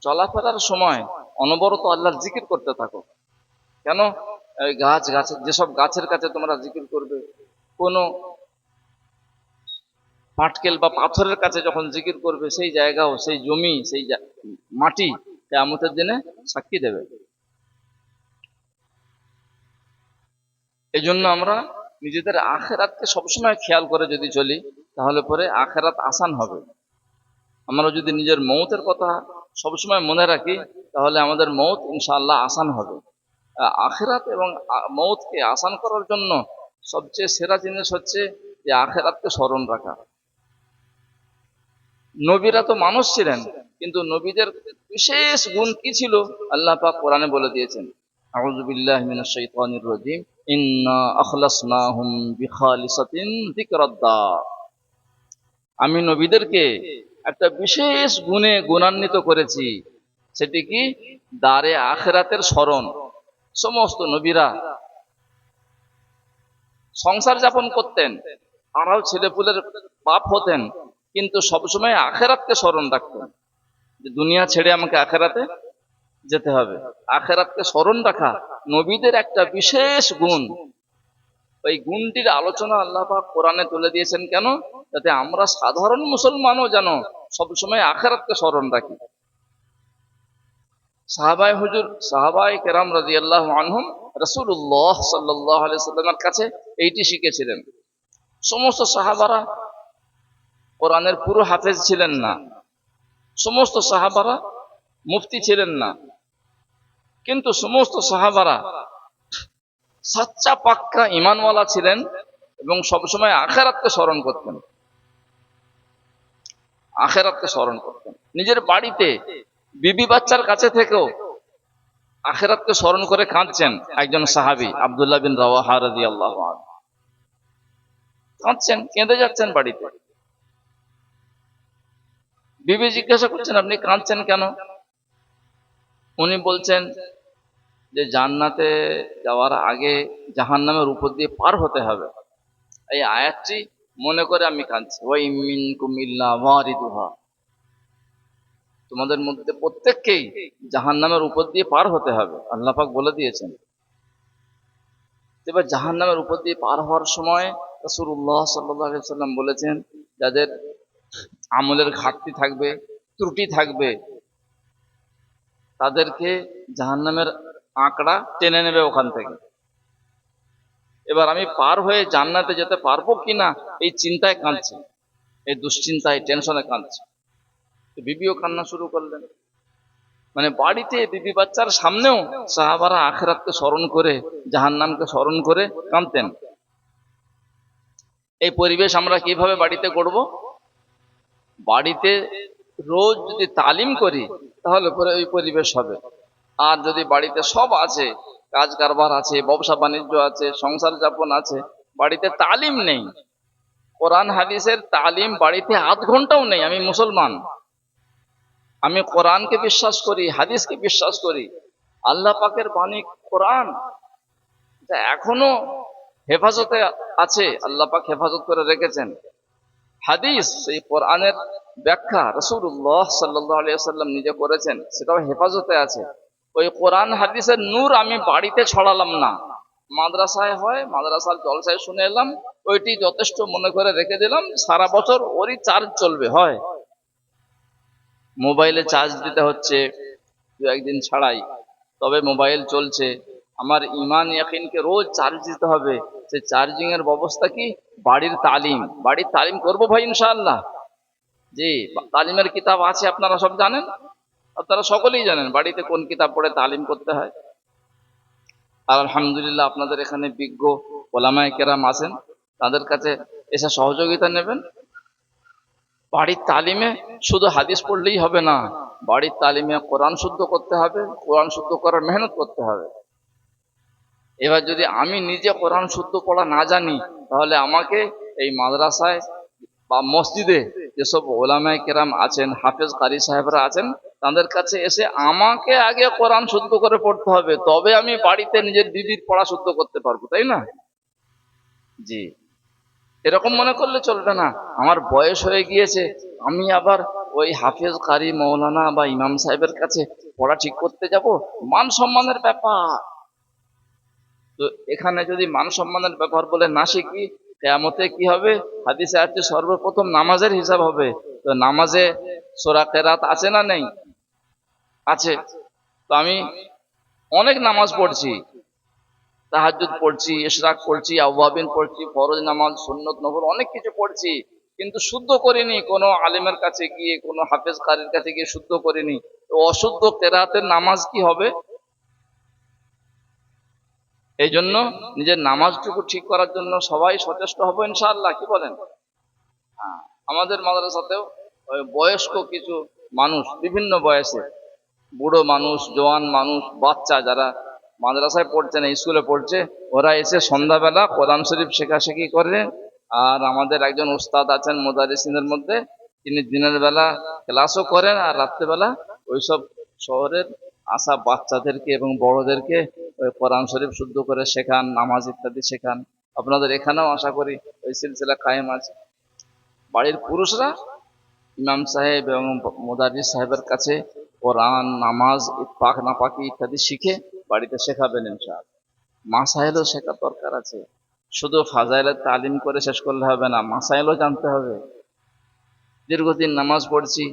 চলাফেরার সময় অনবরত আল্লাহর জিকির করতে থাকো। কেন? ওই গাছের যেসব গাছের কাছে তোমরা জিকির করবে, কোনো পাটকেল বা পাথরের কাছে যখন জিকির করবে, সেই জায়গাও, সেই জমি, সেই মাটি কিয়ামতের দিনে সাক্ষী দেবে। এই জন্য আমরা নিজেদের আখেরাতকে সবসময় খেয়াল করে যদি চলি, তাহলে পরে আখেরাত আসান হবে। আমরা যদি নিজের মৌতের কথা সবসময় মনে রাখি, তাহলে আমাদের মৌত ইনশাআল্লাহ আসান হবে। আখেরাত এবং মৌতকে আসান করার জন্য সবচেয়ে সেরা জিনিস হচ্ছে যে আখেরাতকে স্মরণ রাখা। নবীরা তো মানুষ ছিলেন, কিন্তু নবীদের বিশেষ গুণ কি ছিল আল্লাহ পাক কোরআনে বলে দিয়েছেন, আউযু বিল্লাহি মিনাশ শাইতানির রাজীম, ইন্না আখলাসনাহুম বিখালিসাতিন যিকরাদ্দার। আমি নবীদেরকে একটা বিশেষ গুণে গুণান্বিত করেছি, সেটি কি? দারে আখেরাতের স্মরণ। সমস্ত নবীরা সংসার যাপন করতেন, তারাও ছেলেপুলের বাপ হতেন, কিন্তু সবসময় আখেরাতকে স্মরণ রাখতেন যে দুনিয়া ছেড়ে আমাকে আখেরাতে যেতে হবে। আখেরাতকে স্মরণ রাখা নবীদের একটা বিশেষ গুণ। ওই গুণটির আলোচনা আল্লাহ পাক কোরআনে তুলে দিয়েছেন। কেন? যাতে আমরা সাধারণ মুসলমানও যেন সবসময় আখেরাতকে স্মরণ রাখি। সাহাবায়ে কেরাম রাদিয়াল্লাহু আনহুম রাসূলুল্লাহ সাল্লাল্লাহু আলাইহি ওয়াসাল্লামের কাছে এইটি শিখেছিলেন। সমস্ত সাহাবারা কোরআনের পুরো হাফেজ ছিলেন না, সমস্ত সাহাবারা মুফতি ছিলেন না, কিন্তু সমস্ত সাহাবারা সাচ্চা পাক্কা ঈমানওয়ালা ছিলেন এবং সবসময় আখেরাতকে স্মরণ করতেন। আখেরাতকে স্মরণ করতেন। নিজের বাড়িতে বিবি বাচ্চার কাছে থেকেও আখেরাতকে স্মরণ করে কাঁদছেন একজন সাহাবী, আব্দুল্লাহ বিন রাওয়াহা রাদিয়াল্লাহু আনহু। কাঁদছেন, কেঁদে যাচ্ছেন বাড়িতে। বিবি জিজ্ঞাসা করছেন, আপনি কাঁদছেন কেন? উনি বলছেন যে জান্নাতে যাওয়ার আগে জাহান্নামের উপর দিয়ে পার হতে হবে। এই আয়াতটি মনে করে আমি কাঁদছি। ওয়া ইম মিনকুম ইল্লা ওয়ারিদুহা, তোমাদের মধ্যে প্রত্যেককেই জাহান্নামের উপর দিয়ে পার হতে হবে, আল্লাহ পাক বলে দিয়েছেন। এবার জাহান্নামের উপর দিয়ে পার হওয়ার সময় রাসূলুল্লাহ সাল্লাল্লাহু আলাইহি ওয়াসাল্লাম বলেছেন, যাদের আমলের ঘাটতি থাকবে, ত্রুটি থাকবে, তাদেরকে জাহান্নামের আঁকড়া টেনে নেবে ওখান থেকে। এবার আমি পার হয়ে জান্নাতে যেতে পারবো কিনা এই চিন্তায় কাঁদছি, এই দুশ্চিন্তায়, টেনশনে কাঁদছি। বিবিও কান্না শুরু করলেন। মানে বাড়িতে বিবি বাচ্চার সামনেও সাহাবারা আখেরাতকে স্মরণ করে, জাহান্নামকে স্মরণ করে কাঁদতেন। এই পরিবেশ আমরা কিভাবে বাড়িতে গড়ব? বাড়িতে রোজ যদি তালিম করি, তাহলে পরে ওই পরিবেশ হবে। আর যদি বাড়িতে সব আছে, কাজ কারবার আছে, ব্যবসা বাণিজ্য আছে, সংসার যাপন আছে, বাড়িতে তালিম নেই, কোরআন হাদিসের তালিম বাড়িতে আধ ঘন্টাও নেই, আমি মুসলমান, আমি কোরআনকে বিশ্বাস করি, হাদিসকে বিশ্বাস করি। আল্লাহ পাকের বাণী কোরআন, যা এখনো হেফাজতে আছে, আল্লাহ পাক হেফাজত করে রেখেছেন। হাদিস, সেই কোরআনের ব্যাখ্যা রাসূলুল্লাহ সাল্লাল্লাহু আলাইহি ওয়াসাল্লাম নিজে করেছেন, সেটাও হেফাজতে আছে। ওই কোরআন হাদিসের নূর আমি বাড়িতে ছড়ালাম না, মাদ্রাসায় হয়, মাদ্রাসার জলসায় শুনে এলাম, ওইটি যথেষ্ট মনে করে রেখে দিলাম, সারা বছর ওরই চার্জ চলবে। হয় মোবাইলে চার্জ দিতে হচ্ছে দু একদিন ছাড়াই, তবে মোবাইল চলছে। আমার ইমান ইয়াকিনকে রোজ চার্জ দিতে হবে। সেই চার্জিং এর ব্যবস্থা কি? বাড়ির তালিম। বাড়ির তালিম করবো ভাই ইনশাআল্লাহ। জি, তালিমের কিতাব আছে, আপনারা সব জানেন, আপনারা সকলেই জানেন বাড়িতে কোন কিতাব পড়ে তালিম করতে হয়। আর আলহামদুলিল্লাহ আপনাদের এখানে বিজ্ঞ ওলামায়ে কেরাম আছেন, তাদের কাছে এসে সহযোগিতা নেবেন। বাড়ির তালিমে শুধু হাদিস পড়লেই হবে না, বাড়ির তালিমে কোরআন শুদ্ধ করতে হবে, কোরআন শুদ্ধ করার মেহনত করতে হবে। এবার যদি আমি নিজে কোরআন শুদ্ধ পড়া না জানি, তাহলে আমাকে এই মাদ্রাসায় বা মসজিদে যেসব ওলামায়ে কেরাম আছেন, হাফেজ কারি সাহেবরা আছেন, তাদের কাছে এসে আমাকে আগে কোরআন শুদ্ধ করে পড়তে হবে, তবে আমি বাড়িতে নিজের দিদির পড়া শুদ্ধ করতে পারবো, তাই না? জি, এরকম মনে করলে চলবে না। আমার বয়স হয়ে গিয়েছে, আমি আবার ওই হাফেজ কারি মৌলানা বা ইমাম সাহেবের কাছে পড়া ঠিক করতে যাব? মান সম্মানের ব্যাপার। তো এখানে যদি মান সম্মানের ব্যাপার বলে না শিখি, কিয়ামতে কি হবে? হাদিসে আছে সর্বপ্রথম নামাজের হিসাব হবে। তো নামাজে সূরা কেরাত আছে না নেই? আছে। তো আমি অনেক নামাজ পড়ছি, তাহাজ্জুদ পড়ছি, ইশরাক পড়ছি, আওয়াবিন পড়ছি, ফরজ নামাজ, সুন্নত নফল অনেক কিছু পড়ছি, কিন্তু শুদ্ধ করিনি। কোনো আলেমের কাছে গিয়ে, কোনো হাফেজ কারীর কাছে গিয়ে শুদ্ধ করিনি। তো অশুদ্ধ কেরাতের নামাজ কি হবে? এই জন্য নিজের নামাজটুকু ঠিক করার জন্য সবাই সচেষ্ট হবো ইনশাআল্লাহ, কি বলেন? হ্যাঁ, আমাদের মাদ্রাসাতেও ওই বয়স্ক কিছু মানুষ, বিভিন্ন বয়সে, বুড়ো মানুষ, জওয়ান মানুষ, বাচ্চা যারা মাদ্রাসায় পড়ছে না, স্কুলে পড়ছে, ওরা এসে সন্ধ্যাবেলা কোরআন শরীফ শেখাশেখি করে। আর আমাদের একজন উস্তাদ আছেন মুদারিসিনের মধ্যে, তিনি দিনের বেলা ক্লাসও করেন, আর রাত্রেবেলা ওইসব শহরের আসা বাচ্চাদেরকে এবং বড়দেরকে ওই কোরআন শরীফ শুদ্ধ করে শেখান, নামাজ ইত্যাদি শেখান। আপনাদের এখানেও আশা করি ওই সিলসিলা কায়েম আছে। বাড়ির পুরুষরা ইমাম সাহেব এবং মুদারিস সাহেবের কাছে কোরআন, নামাজ, পাক নাপাকি ইত্যাদি শিখে বাড়িতে শেখাবেন ইনশাআল্লাহ। মাসাইলও শেখার দরকার আছে। শুধু ফাজাইলের তালিম করে শেষ করলে হবে না, মাসাইলও জানতে হবে। দীর্ঘদিন নামাজ পড়ছি,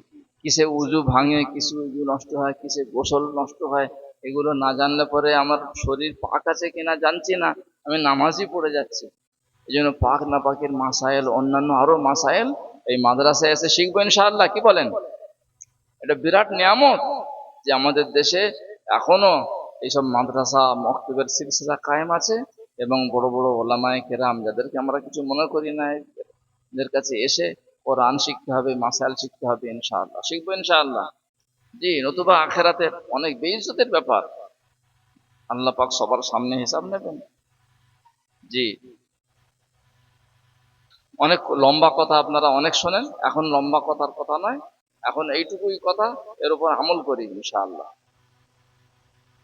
কিসে উজু ভাঙে, কিসে উজু নষ্ট হয়, কিসে গোসল নষ্ট হয়, এগুলো না জানলে পরে আমার শরীর পাক আছে কিনা জানছি না, আমি নামাজই পড়ে যাচ্ছি। এই জন্য পাক নাপাকের মাসাইল, অন্যান্য আরো মাসাইল এই মাদ্রাসায় এসে শিখবো ইনশাআল্লাহ, কি বলেন? এটা বিরাট নিয়ামত যে আমাদের দেশে এখনো এইসব মাদ্রাসা মক্তবের সিলসিলা কায়েম আছে, এবং বড় বড় ওলামায়ে কেরাম, যাদেরকে আমরা কিছু মনে করি না, এদের কাছে এসে কোরআন শিখতে হবে, মাসাইল শিখতে হবে ইনশাআল্লাহ, শিখবো ইনশাআল্লাহ। জি, নতুবা আখেরাতে অনেক বেইজ্জতের ব্যাপার, আল্লাহ পাক সবার সামনে হিসাব নেবেন। জি, অনেক লম্বা কথা আপনারা অনেক শোনেন, এখন লম্বা কথার কথা নয়, এখন এইটুকুই কথা, এর উপর আমল করি ইনশাআল্লাহ।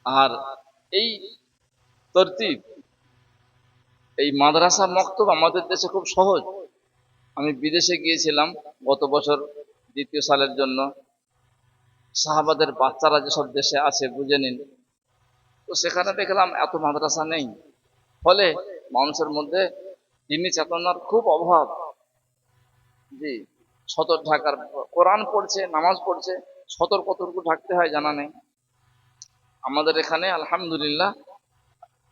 আর এই তরতিব, এই মাদ্রাসা মক্তব আমাদের দেশে খুব সহজ। আমি বিদেশে গিয়েছিলাম গত বছর দ্বিতীয় সালের জন্য। সাহাবাদের বাচ্চারা যেসব দেশে আছে বুঝে নিন, তো সেখানে দেখলাম এত মাদ্রাসা নেই, ফলে মানুষের মধ্যে দিনী চেতনার খুব অভাব। জি, সতর ঢাকার, কোরআন পড়ছে, নামাজ পড়ছে, সতর কতটুকু ঢাকতে হয় জানা নেই। আমাদের এখানে আলহামদুলিল্লাহ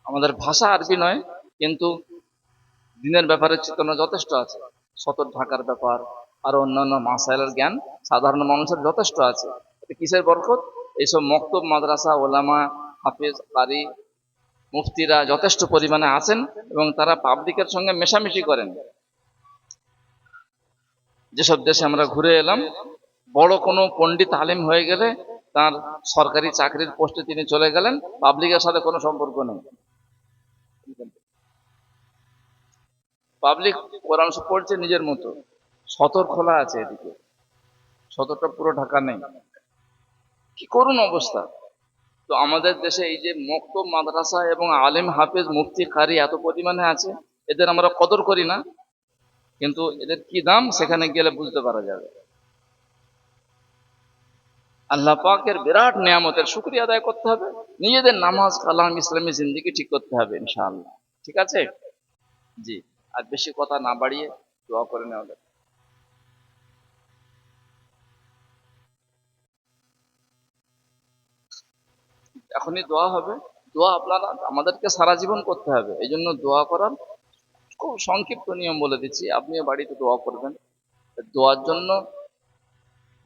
আমাদের ভাষা আরবি নয়, কিন্তু দিনের ব্যাপারে চেতনা যথেষ্ট আছে। সতর ঢাকার ব্যাপার আর অন্যান্য মাসাইলের জ্ঞান সাধারণ মানুষের যথেষ্ট আছে। এটা কিসের বরকত? এইসব মক্তব, মাদ্রাসা, ওলামা, হাফেজ, কারি, মুফতিরা যথেষ্ট পরিমাণে আছেন, এবং তারা পাবলিকের সঙ্গে মেশামেশি করেন। যেসব দেশে আমরা ঘুরে এলাম, বড় কোনো পণ্ডিত আলেম হয়ে গেলে তার সরকারি চাকরির পোস্টে তিনি চলে গেলেন, পাবলিকের সাথে কোনো সম্পর্ক নেই। পাবলিক কোরআন পড়ছে নিজের মতো, সতর খোলা আছে, এদিকে সতরটা পুরো ঢাকা নেই। কি করুন অবস্থা। তো আমাদের দেশে এই যে মক্তব মাদ্রাসা এবং আলেম হাফেজ মুফতি কারি এত পরিমাণে আছে, এদের আমরা কদর করি না, কিন্তু এদের কি দাম সেখানে গেলে বুঝতে পারা যাবে। আল্লাহ পাকের বিরাট নিয়ামতের শুকরিয়া আদায় করতে হবে, নিজেদের নামাজ কালাম ইসলামী জিন্দেগি ঠিক করতে হবে ইনশাআল্লাহ। ঠিক আছে, জি। আর বেশি কথা না বাড়িয়ে দোয়া করে নেওয়া যাবে। এখনই দোয়া হবে। দোয়া আপনারা আমাদেরকে সারা জীবন করতে হবে, এই জন্য দোয়া করার খুব সংক্ষিপ্ত নিয়ম বলে দিচ্ছি, আপনিও বাড়িতে দোয়া করবেন। দোয়ার জন্য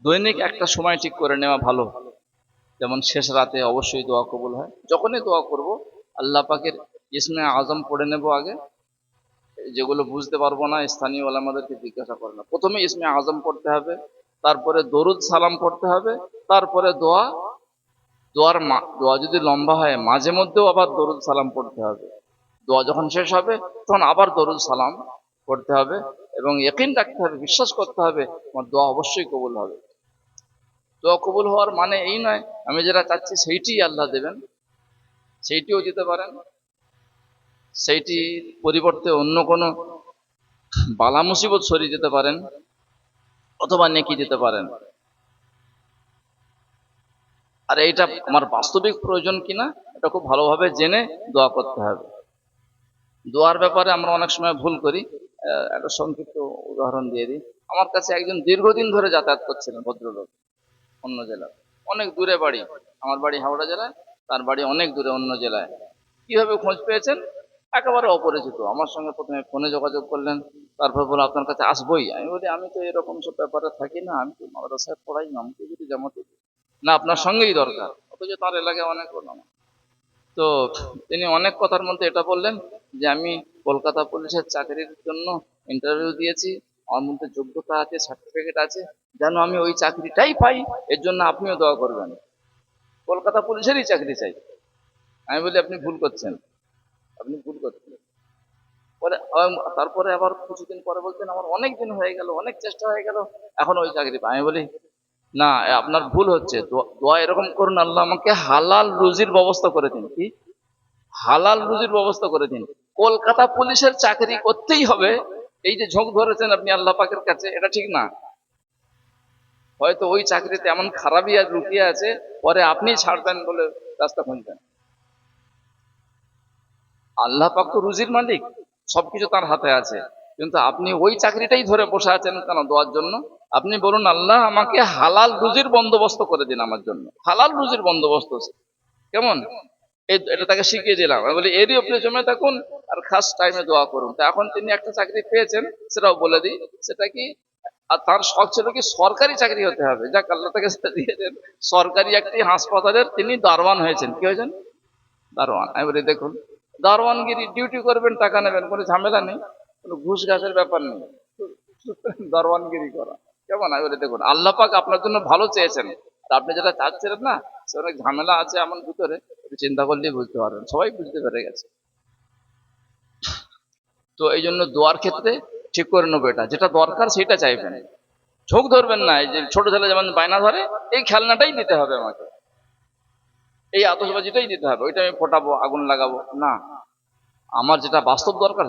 দৈনিক একটা সময় ঠিক করে নেওয়া ভালো। যেমন শেষ রাতে অবশ্যই দোয়া কবুল হয়। যখনই দোয়া করব আল্লাহ পাকের ইসমে আজম পড়ে নেব আগে। যেগুলো বুঝতে পারবো না স্থানীয় ওলামাদেরকে জিজ্ঞাসা করে না, প্রথমে ইসমে আজম পড়তে হবে, তারপরে দরুদ সালাম পড়তে হবে, তারপরে দোয়া। দোয়া যদি লম্বা হয় মাঝে মধ্যেও আবার দরুদ সালাম পড়তে হবে। দোয়া যখন শেষ হবে তখন আবার দরুদ সালাম পড়তে হবে, এবং ইয়াকিন রাখতে হবে, বিশ্বাস করতে হবে আমার দোয়া অবশ্যই কবুল হবে। দোয়া কবুল হওয়ার মানে এই নয় আমি যেটা চাচ্ছি সেইটি আল্লাহ দেবেন, সেইটিও দিতে পারেন, সেইটি পরিবর্তে অন্য কোনো বালা মুসিবত সরিয়ে দিতে পারেন, অথবা নেকি দিতে পারেন। আর এইটা আমার বাস্তবিক প্রয়োজন কিনা এটা খুব ভালোভাবে জেনে দোয়া করতে হবে। দোয়ার ব্যাপারে আমরা অনেক সময় ভুল করি। একটা সংক্ষিপ্ত উদাহরণ দিয়ে দিই। আমার কাছে একজন দীর্ঘদিন ধরে যাতায়াত করছিলেন ভদ্রলোক, অন্য জেলায়, অনেক দূরে বাড়ি। আমার বাড়ি হাওড়া জেলায়, তার বাড়ি অনেক দূরে অন্য জেলায়। কিভাবে খোঁজ পেয়েছেন? একেবারে অপরিচিত আমার সঙ্গে প্রথমে ফোনে যোগাযোগ করলেন, তারপর বলে আপনার কাছে আসবোই। আমি বলি আমি তো এরকম সব ব্যাপারে থাকি না, আমি তো মাদ্রাসায় পড়াই না, আমাকে যদি জামাতে না আপনার সঙ্গেই দরকার, অথচ তার এলাকায় অনেক ওলামা। তো তিনি অনেক কথার মধ্যে এটা বললেন যে আমি কলকাতা পুলিশের চাকরির জন্য ইন্টারভিউ দিয়েছি, আমার মধ্যে যোগ্যতা আছে, সার্টিফিকেট আছে, যেন আমি ওই চাকরিটাই পাই, এর জন্য আপনিও দোয়া করবেন। কলকাতা পুলিশেরই চাকরি চাই। আমি বলি আপনি ভুল করছেন, আপনি ভুল করছেন। পরে তারপরে আবার কিছুদিন পরে বলছেন আমার অনেক দিন হয়ে গেল, অনেক চেষ্টা হয়ে গেল, এখন ওই চাকরি পাই। আমি বলি না, আপনার ভুল হচ্ছে। দোয়া এরকম করুন, আল্লাহ আমাকে হালাল রুজির ব্যবস্থা করে দিন। কি হালাল রুজির ব্যবস্থা করে দিন। কলকাতা পুলিশের চাকরি করতেই হবে, এই যে ঝোঁক ধরেছেন আপনি আল্লাহ পাকের কাছে, এটা ঠিক না। হয়তো ওই চাকরিতে এমন খারাপই আর লুকিয়ে আছে, পরে আপনি ছাড়বেন বলে রাস্তা খুঁজবেন। আল্লাহ পাক তো রুজির মালিক, সবকিছু তার হাতে আছে, কিন্তু আপনি ওই চাকরিটাই ধরে বসে আছেন কেন দোয়ার জন্য? আপনি বলুন আল্লাহ আমাকে হালাল রুজির বন্দোবস্ত করে দিন, আমার জন্য হালাল রুজির বন্দোবস্ত। কেমন? এটা তাকে শিখিয়ে দিলাম। আমি বলি এরই আপনি জমে থাকুন আর খাস টাইমে দোয়া করুন। তো এখন তিনি একটা চাকরি পেয়েছেন, সেটাও বলে দিই। সেটা কি? আর তার শখ ছিল কি সরকারি চাকরি হতে হবে, যাক আল্লাহ তাকে সেটা দিয়েছেন। সরকারি একটি হাসপাতালের তিনি দারোয়ান হয়েছেন। কি হয়েছেন? দারোয়ান। আমি বলি দেখুন, দারোয়ানগিরি ডিউটি করবেন, টাকা নেবেন, কোনো ঝামেলা নেই, কোনো ঘুষ ঘাসের ব্যাপার নেই, দারোয়ানগিরি করা কেমন? আমি বলি দেখুন আল্লাহ পাক আপনার জন্য ভালো চেয়েছেন, আর আপনি যেটা চাচ্ছিলেন না সে অনেক ঝামেলা আছে এমন ভিতরে, একটু চিন্তা করলেই বুঝতে পারবেন, সবাই বুঝতে পেরে গেছে। তো এই জন্য দোয়ার ক্ষেত্রে ঠিক করে নেবো, এটা যেটা দরকার সেটা চাইবেন, ঝোঁক ধরবেন না। এই যে ছোট ছেলে যেমন বায়না ধরে এই খেলনাটাই দিতে হবে আমাকে, এই আতশবাজিটাই দিতে হবে, ওইটা আমি ফোটাবো, আগুন লাগাবো না। আমার যেটা বাস্তব দরকার,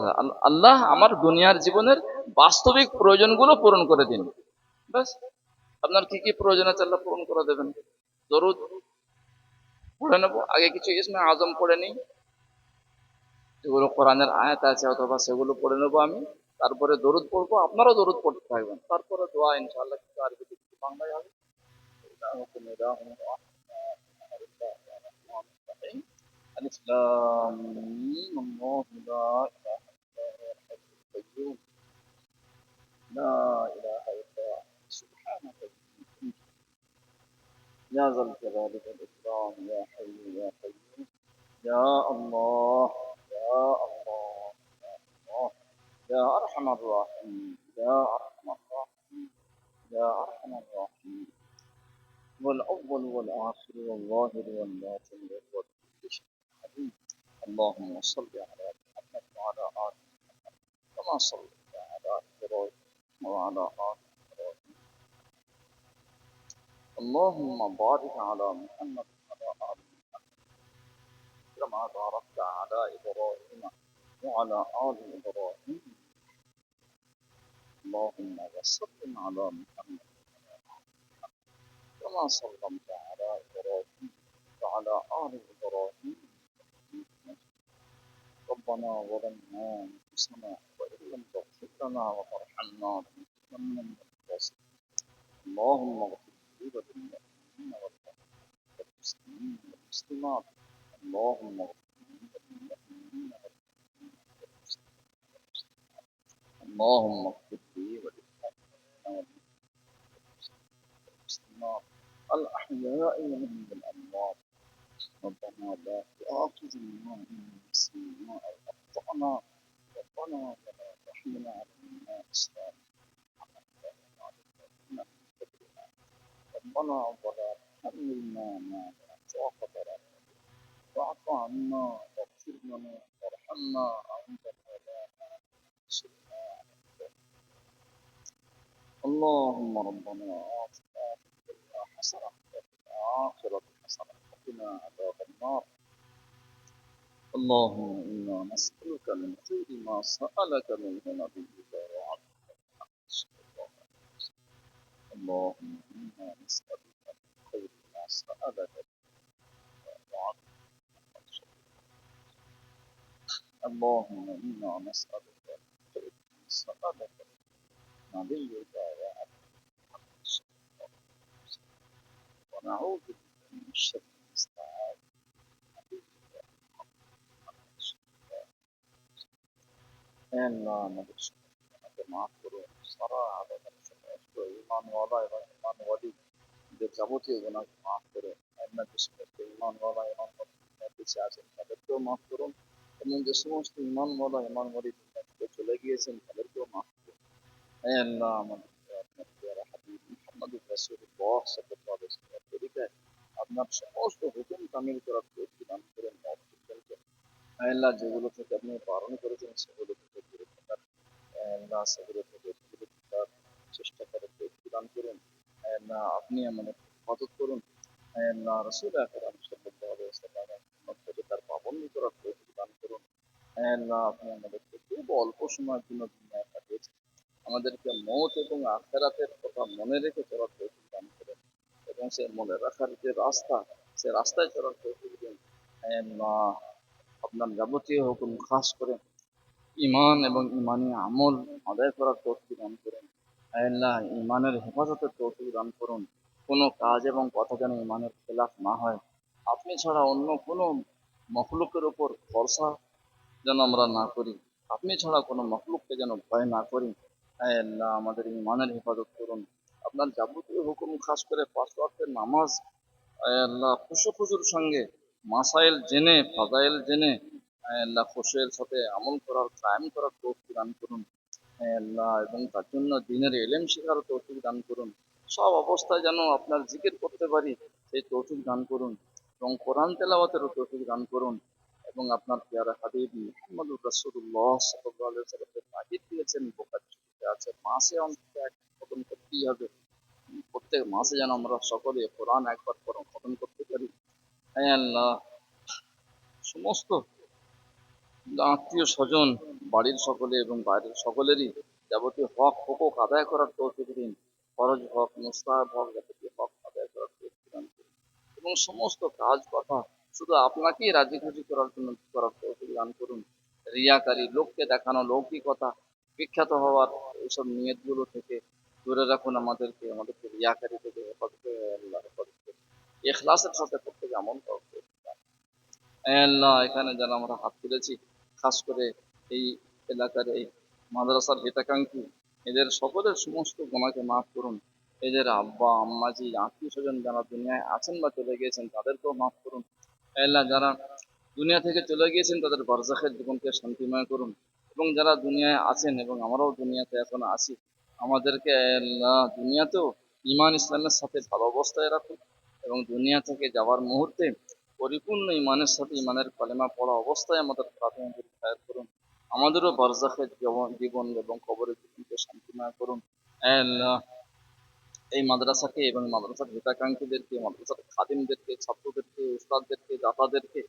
আল্লাহ আমার দুনিয়ার জীবনের বাস্তবিক প্রয়োজনগুলো পূরণ করে দিন, ব্যাস। আপনার কি কি প্রয়োজন আছে আল্লাহ পূরণ করে দেবেন। দরুদ পড়ে নেবো আগে, কিছু ইসমে আজম পড়ে নিই, যেগুলো কোরআনের আয়াত আছে অথবা সেগুলো পড়ে নেবো আমি, তারপরে দরুদ পড়বো, আপনারাও দরুদ পড়তে থাকবেন, তারপরে দোয়া ইনশাআল্লাহ কিছু আর কিছু বাংলায় হবে। ألف لام ميم الله لا إله إلا هو الحي القيوم لا إله إلا هو سبحانك يا ذا الجلال والإكرام يا حي يا قيوم يا الله يا الله يا الله يا أرحم الراحمين يا أرحم الراحمين يا أرحم الراحمين والأول والآخر والظاهر والباطن وكل شيء عليم. اللهم صل على محمد وعلى آل محمد كما صليت على إبراهيم وعلى آل إبراهيم. اللهم بارك على محمد وعلى آل محمد كما باركت على إبراهيم وعلى آل إبراهيم. اللهم وسلم على محمد كما سلمت على إبراهيم وعلى آل إبراهيم. ربنا ظلمنا أنفسنا وإن لم تغفر لنا وترحمنا لنكونن من الخاسرين. اللهم اغفر لي وللمؤمنين والمسلمين والمسلمات. اللهم اغفر لي وللمؤمنين والمسلمين. اللهم اغفر لي وللمؤمنين والمسلمات الأحياء منهم والأموات. ربنا لا تؤاخذنا إن نسينا أو أخطأنا. ربنا ولا تحمل علينا إصرا ربنا ولا تحملنا ما لا طاقة لنا. واعف عنا واغفر لنا وارحمنا أنت مولانا انصرنا على القوم. اللهم ربنا آتنا في الدنيا حسنة وفي الآخرة حسنة وقنا عذاب النار. اللهم إنا نسألك من خير ما سألك منه نبيك وعبدك صلى الله عليه وسلم. اللهم إنا نسألك من خير ما سألك منه وعبدك صلى الله عليه وسلم. اللهم إنا نسألك من خير ما سألك منه نبيك وعبدك صلى الله عليه وسلم. ونعوذ بك من شر ما استعاذ نبيك وعبدك صلى الله عليه وسلم. আমাদের আমাকে মাফ করুন। সারা আলাদা সমস্ত ঈমানওয়ালা এবং ঈমানওয়ালীদের যাবতীয় গুনাহকে মাফ করুন। আল্লাহ যে সমস্ত ঈমানওয়ালা ঈমানওয়ালী বেঁচে আছেন তাদেরকেও মাফ করুন এবং যে সমস্ত ঈমানওয়ালা ঈমানওয়ালী দুনিয়া থেকে চলে গিয়েছেন তাদেরকেও মাফ করুন। হে আল্লাহ, আমাদেরকে আপনার পেয়ারা হাবিব মুহাম্মদুর রাসূলুল্লাহ সাল্লাল্লাহু আলাইহি ওয়াসাল্লামের তরিকায় আপনার সমস্ত হুকুম কামিল করার তৌফিক দান করেন। হে আল্লাহ, যেগুলো থেকে আপনি বারণ করেছেন সেগুলো থেকে দূরে থাকার আল্লাহ সেগুলো থেকে দূরে থাকার চেষ্টা করে তৌফিক দান করুন। আল্লাহ, আপনি আমাদের হেফাজত করুন। আল্লাহ, রাসূল আকরাম সাল্লাল্লাহু আলাইহি ওয়াসাল্লামের উম্মত থেকে তার পাবন্দি করার তৌফিক দান করুন। আল্লাহ, আপনি আমাদেরকে খুব অল্প সময়ের জন্য দুনিয়ায় পাঠিয়েছেন, আমাদেরকে মওত এবং আখিরাতের কথা মনে রেখে চলার তৌফিক দান করুন এবং সে মনে রাখার যে রাস্তা, সে রাস্তায় চলার তৌফিক দিন। আল্লাহ, আপনার যাবতীয় হুকুম খাস করে ঈমান এবং ঈমানী আমল আদায় করার তৌফিক দান করুন। আল্লাহ, ঈমানের হেফাজতের তৌফিক দান করুন। কোনো কাজ এবং কথা যেন ঈমানের খেলাফ না হয়। আপনি ছাড়া অন্য কোনো মখলুকের উপর ভরসা যেন আমরা না করি। আপনি ছাড়া কোনো মখলুককে যেন ভয় না করি। আল্লাহ, আমাদের ঈমানের হেফাজত করুন। আপনার যাবতীয় হুকুম খাস করে ৫ ওয়াক্তের নামাজ আল্লাহ খুশুর সঙ্গে মাসাইল জেনে ফাজাইল জেনে আল্লাহ খুশুয়ের সাথে আমল করার কায়েম করার তৌফিক দান করুন। আল্লাহ, এবং তার জন্য দ্বীনের ইলম শেখার তৌফিক দান করুন। সব অবস্থায় যেন আপনার জিকির করতে পারি সেই তৌফিক দান করুন এবং কোরআন তেলাওয়াতেরও তৌফিক দান করুন এবং আপনার পেয়ারা হাবিব মুহাম্মদুর রাসূলুল্লাহ সাল্লাল্লাহু আলাইহি ওয়াসাল্লামের তাগিদ দিয়েছেন বুখারী শরীফে আছে মাসে অন্তত এক খতম করতেই হবে। প্রত্যেক মাসে যেন আমরা সকলে কোরআন একবার করে খতম করতে পারি। হে আল্লাহ, সমস্ত আত্মীয় স্বজন বাড়ির সকলে এবং বাইরের সকলেরই যাবতীয় হক হুকুক আদায় করার তৌফিক দিন। ফরজ হক মুস্তাহাব হক যাবতীয় হক আদায় করার তৌফিক দান করুন এবং সমস্ত কাজ কথা শুধু আপনাকেই রাজি খুশি করার জন্য করার তৌফিক দান করুন। রিয়াকারী, লোককে দেখানো, লৌকিকতা, বিখ্যাত হওয়ার এইসব নিয়তগুলো থেকে দূরে রাখুন আমাদেরকে। আমাদেরকে রিয়াকারী থেকে হেফাজত করে আল্লাহ হেফাজত করুন। ইখলাসের সাথে প্রত্যেকে আমল করার তৌফিক দান করুন। আল্লাহ, এখানে যারা আমরা হাত তুলেছি খাস করে এই এলাকার এই মাদ্রাসার হিতাকাঙ্ক্ষী এদের সকলের সমস্ত গুনাহকে মাফ করুন। এদের আব্বা আম্মাজি আত্মীয় স্বজন যারা দুনিয়ায় আছেন বা চলে গিয়েছেন তাদেরকেও মাফ করুন। আল্লাহ, যারা দুনিয়া থেকে চলে গিয়েছেন তাদের বারজাখের জীবনকে শান্তিময় করুন এবং যারা দুনিয়ায় আছেন এবং আমরাও দুনিয়াতে এখন আছি আমাদেরকে আল্লাহ দুনিয়াতেও ঈমান ইসলামের সাথে ভালো অবস্থায় রাখুন এবং দুনিয়া থেকে যাওয়ার মুহূর্তে পরিপূর্ণ ঈমানের সাথে ঈমানের কালেমা পড়া অবস্থায় আমাদের প্রাথমিক খায়ের করুন। আমাদেরও বারজাখের জীবন এবং কবরের জীবনকে শান্তিময় করুন। আল্লাহ, এই মাদ্রাসাকে এবং মাদ্রাসার হিতাকাঙ্ক্ষীদেরকে, মাদ্রাসার খাদিমদেরকে, ছাত্রদেরকে, উস্তাদদেরকে, দাতাদেরকে,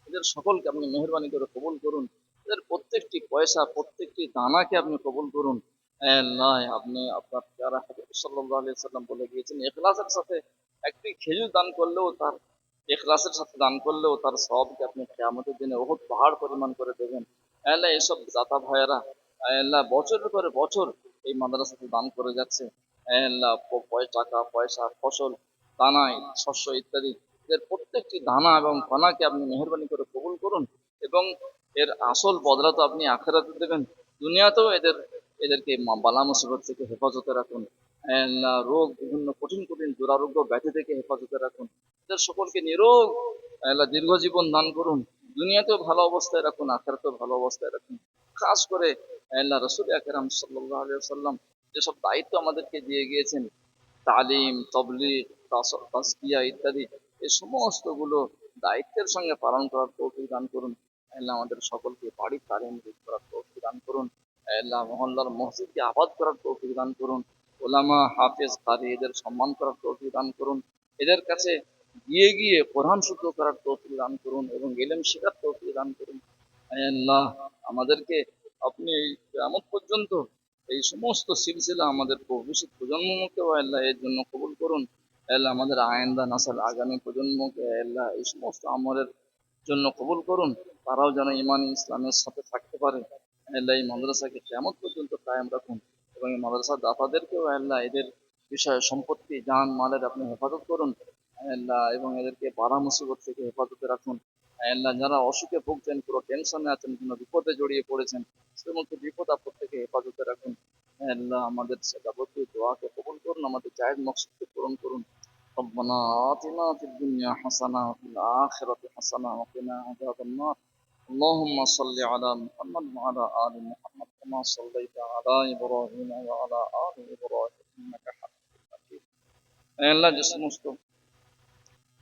এদের সকলকে আপনি মেহেরবানি করে কবুল করুন। এদের প্রত্যেকটি পয়সা, প্রত্যেকটি দানাকে আপনি কবুল করুন। আল্লাহ, আপনি আপনার যারা হাবিব সাল্লাল্লাহু আলাইহি সাল্লাম বলে গিয়েছেন, ইখলাসের সাথে একটি খেজুর দান করলেও তার, ইখলাসের সাথে দান করলেও তার সবকে আপনি কিয়ামতের দিনে বহুত পাহাড় পরিমাণ করে দেবেন। আল্লাহ, এসব দাতা ভাইয়েরা আল্লাহ বছরের পরে বছর এই মাদ্রাসাতে দান করে যাচ্ছে। আল্লাহ, টাকা পয়সা, ফসল, দানা, শস্য ইত্যাদি, এর প্রত্যেকটি দানা এবং কণাকে আপনি মেহেরবানি করে কবুল করুন, এবং এর আসল বদলা তো আপনি আখেরাতে দেবেন। দুনিয়াতেও এদেরকে বালা মুসিবত থেকে হেফাজতে রাখুন। আল্লাহ, রোগ, বিভিন্ন কঠিন কঠিন দুরারোগ্য ব্যাধি থেকে হেফাজতে রাখুন। এদের সকলকে নিরোগ আল্লাহ দীর্ঘ জীবন দান করুন। দুনিয়াতেও ভালো অবস্থায় রাখুন, আখেরাতেও ভালো অবস্থায় রাখুন। খাস করে আল্লাহ রসুল আকরাম সাল্লাল্লাহু আলাইহি সাল্লাম যেসব দায়িত্ব আমাদেরকে দিয়ে গিয়েছেন, তালিম, তবলিগ, তাজকিয়া ইত্যাদি, এই সমস্তগুলো দায়িত্বের সঙ্গে পালন করার তৌফিক দান করুন। আল্লাহ, আমাদের সকলকে বাড়ির তালিম করার তৌফিক দান করুন। আল্লাহ, মহল্লার মসজিদকে আবাদ করার তৌফিক দান করুন। ওলামা, হাফেজ, কারি, এদের সম্মান করার তৌফিক দান করুন। এদের কাছে গিয়ে গিয়ে কোরআন শুদ্ধ করার তৌফিক দান করুন এবং ইলম শেখার তৌফিক দান করুন। আল্লাহ, আমাদেরকে আপনি এই কিয়ামত পর্যন্ত এই সমস্ত সিলসিলা আমাদের ভবিষ্যৎ প্রজন্মকে আল্লাহ এর জন্য কবুল করুন। আল্লাহ, আমাদের আয়েন্দা নাসাল আগামী প্রজন্মকে আল্লাহ এই সমস্ত আমলের জন্য কবুল করুন। তারাও যেন ইমান ইসলামের সাথে থাকতে পারে। আল্লাহ, এই মাদ্রাসাকে কিয়ামত পর্যন্ত কায়েম রাখুন এবং এই মাদ্রাসার দাতাদেরকেও আল্লাহ এদের বিষয়ে সম্পত্তি, জান মালের আপনি হেফাজত করুন আল্লাহ, এবং এদেরকে বালা মুসিবত থেকে হেফাজতে রাখুন। আল্লাহ, যারা অসুখে ভুগছেন, পুরো টেনশনে আছেন, কোনো বিপদে জড়িয়ে পড়েছেন, সমস্ত বিপদ আপদ থেকে হেফাজতে রাখুন। আল্লাহ, আমাদের যাবতীয় দোয়াকে কবুল করুন, আমাদের জায়েজ মকসদকে পূরণ করুন। ربنا آتنا في الدنيا حسنة وفي الآخرة حسنة وقنا عذاب النار. اللهم صل على محمد وعلى آل محمد كما صليت على إبراهيم وعلى آل إبراهيم إنك حميد مجيد. আল্লাহ, যে সমস্ত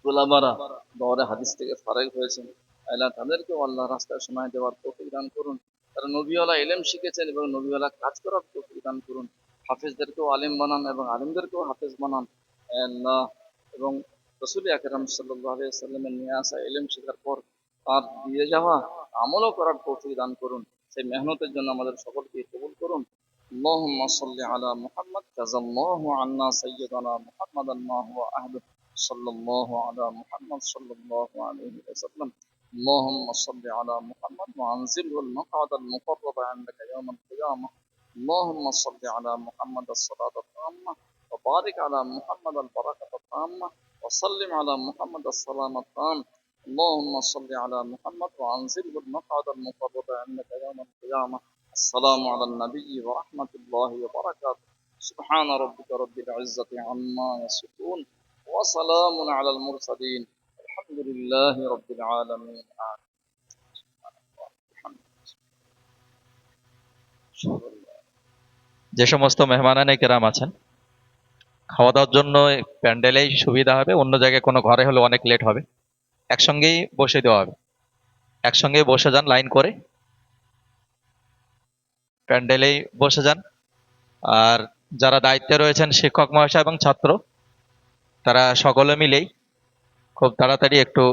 ওলামারা দওরে হাদিস থেকে ফারেগ হয়েছেন, আল্লাহ তাদেরকেও আল্লাহ রাস্তায় সময় দেওয়ার তৌফিক দান করুন। তারা নবীওয়ালা ইলম শিখেছেন এবং নবীওয়ালা কাজ করার তৌফিক দান করুন। হাফেজদেরকেও আলিম বানান এবং আলিমদেরকেও হাফেজ বানান আল্লাহ। এবং রসুল আকরাম সাল্লাল্লাহু আলাইহি সাল্লামের নিয়ে আসা ইলম শেখার পর তার দিয়ে যাওয়া আমলও করার তৌফিক দান করুন। সেই মেহনতের জন্য আমাদের সকলকে কবুল করুন। اللهم صل على محمد جزا الله عنا سيدنا محمدا ما هو أهله صلى الله على محمد صلى الله عليه وسلم. اللهم صل على محمد وأنزله المقعد المقرب عندك يوم القيامة. اللهم صل على محمد الصلاة التامة وبارك على محمد البركة التامة وسلم على محمد السلام التام. اللهم صل على محمد وأنزله المقعد المقرب عندك يوم القيامة. السلام على النبي ورحمة الله وبركاته. سبحان ربك رب العزة عما يصفون وسلام على المرسلين الحمد لله رب العالمين. যে সমস্ত মেহমানানে কেরাম আছেন, খাওয়া দাওয়ার জন্য প্যান্ডেলেই সুবিধা হবে, অন্য জায়গায় কোনো ঘরে হলে অনেক লেট হবে। একসঙ্গেই বসে দেওয়া হবে, একসঙ্গেই বসে যান, লাইন করে প্যান্ডেলেই বসে যান। আর যারা দায়িত্বে রয়েছেন, শিক্ষক মহাশয় এবং ছাত্র, তারা সকলে মিলেই খুব তাড়াতাড়ি একটু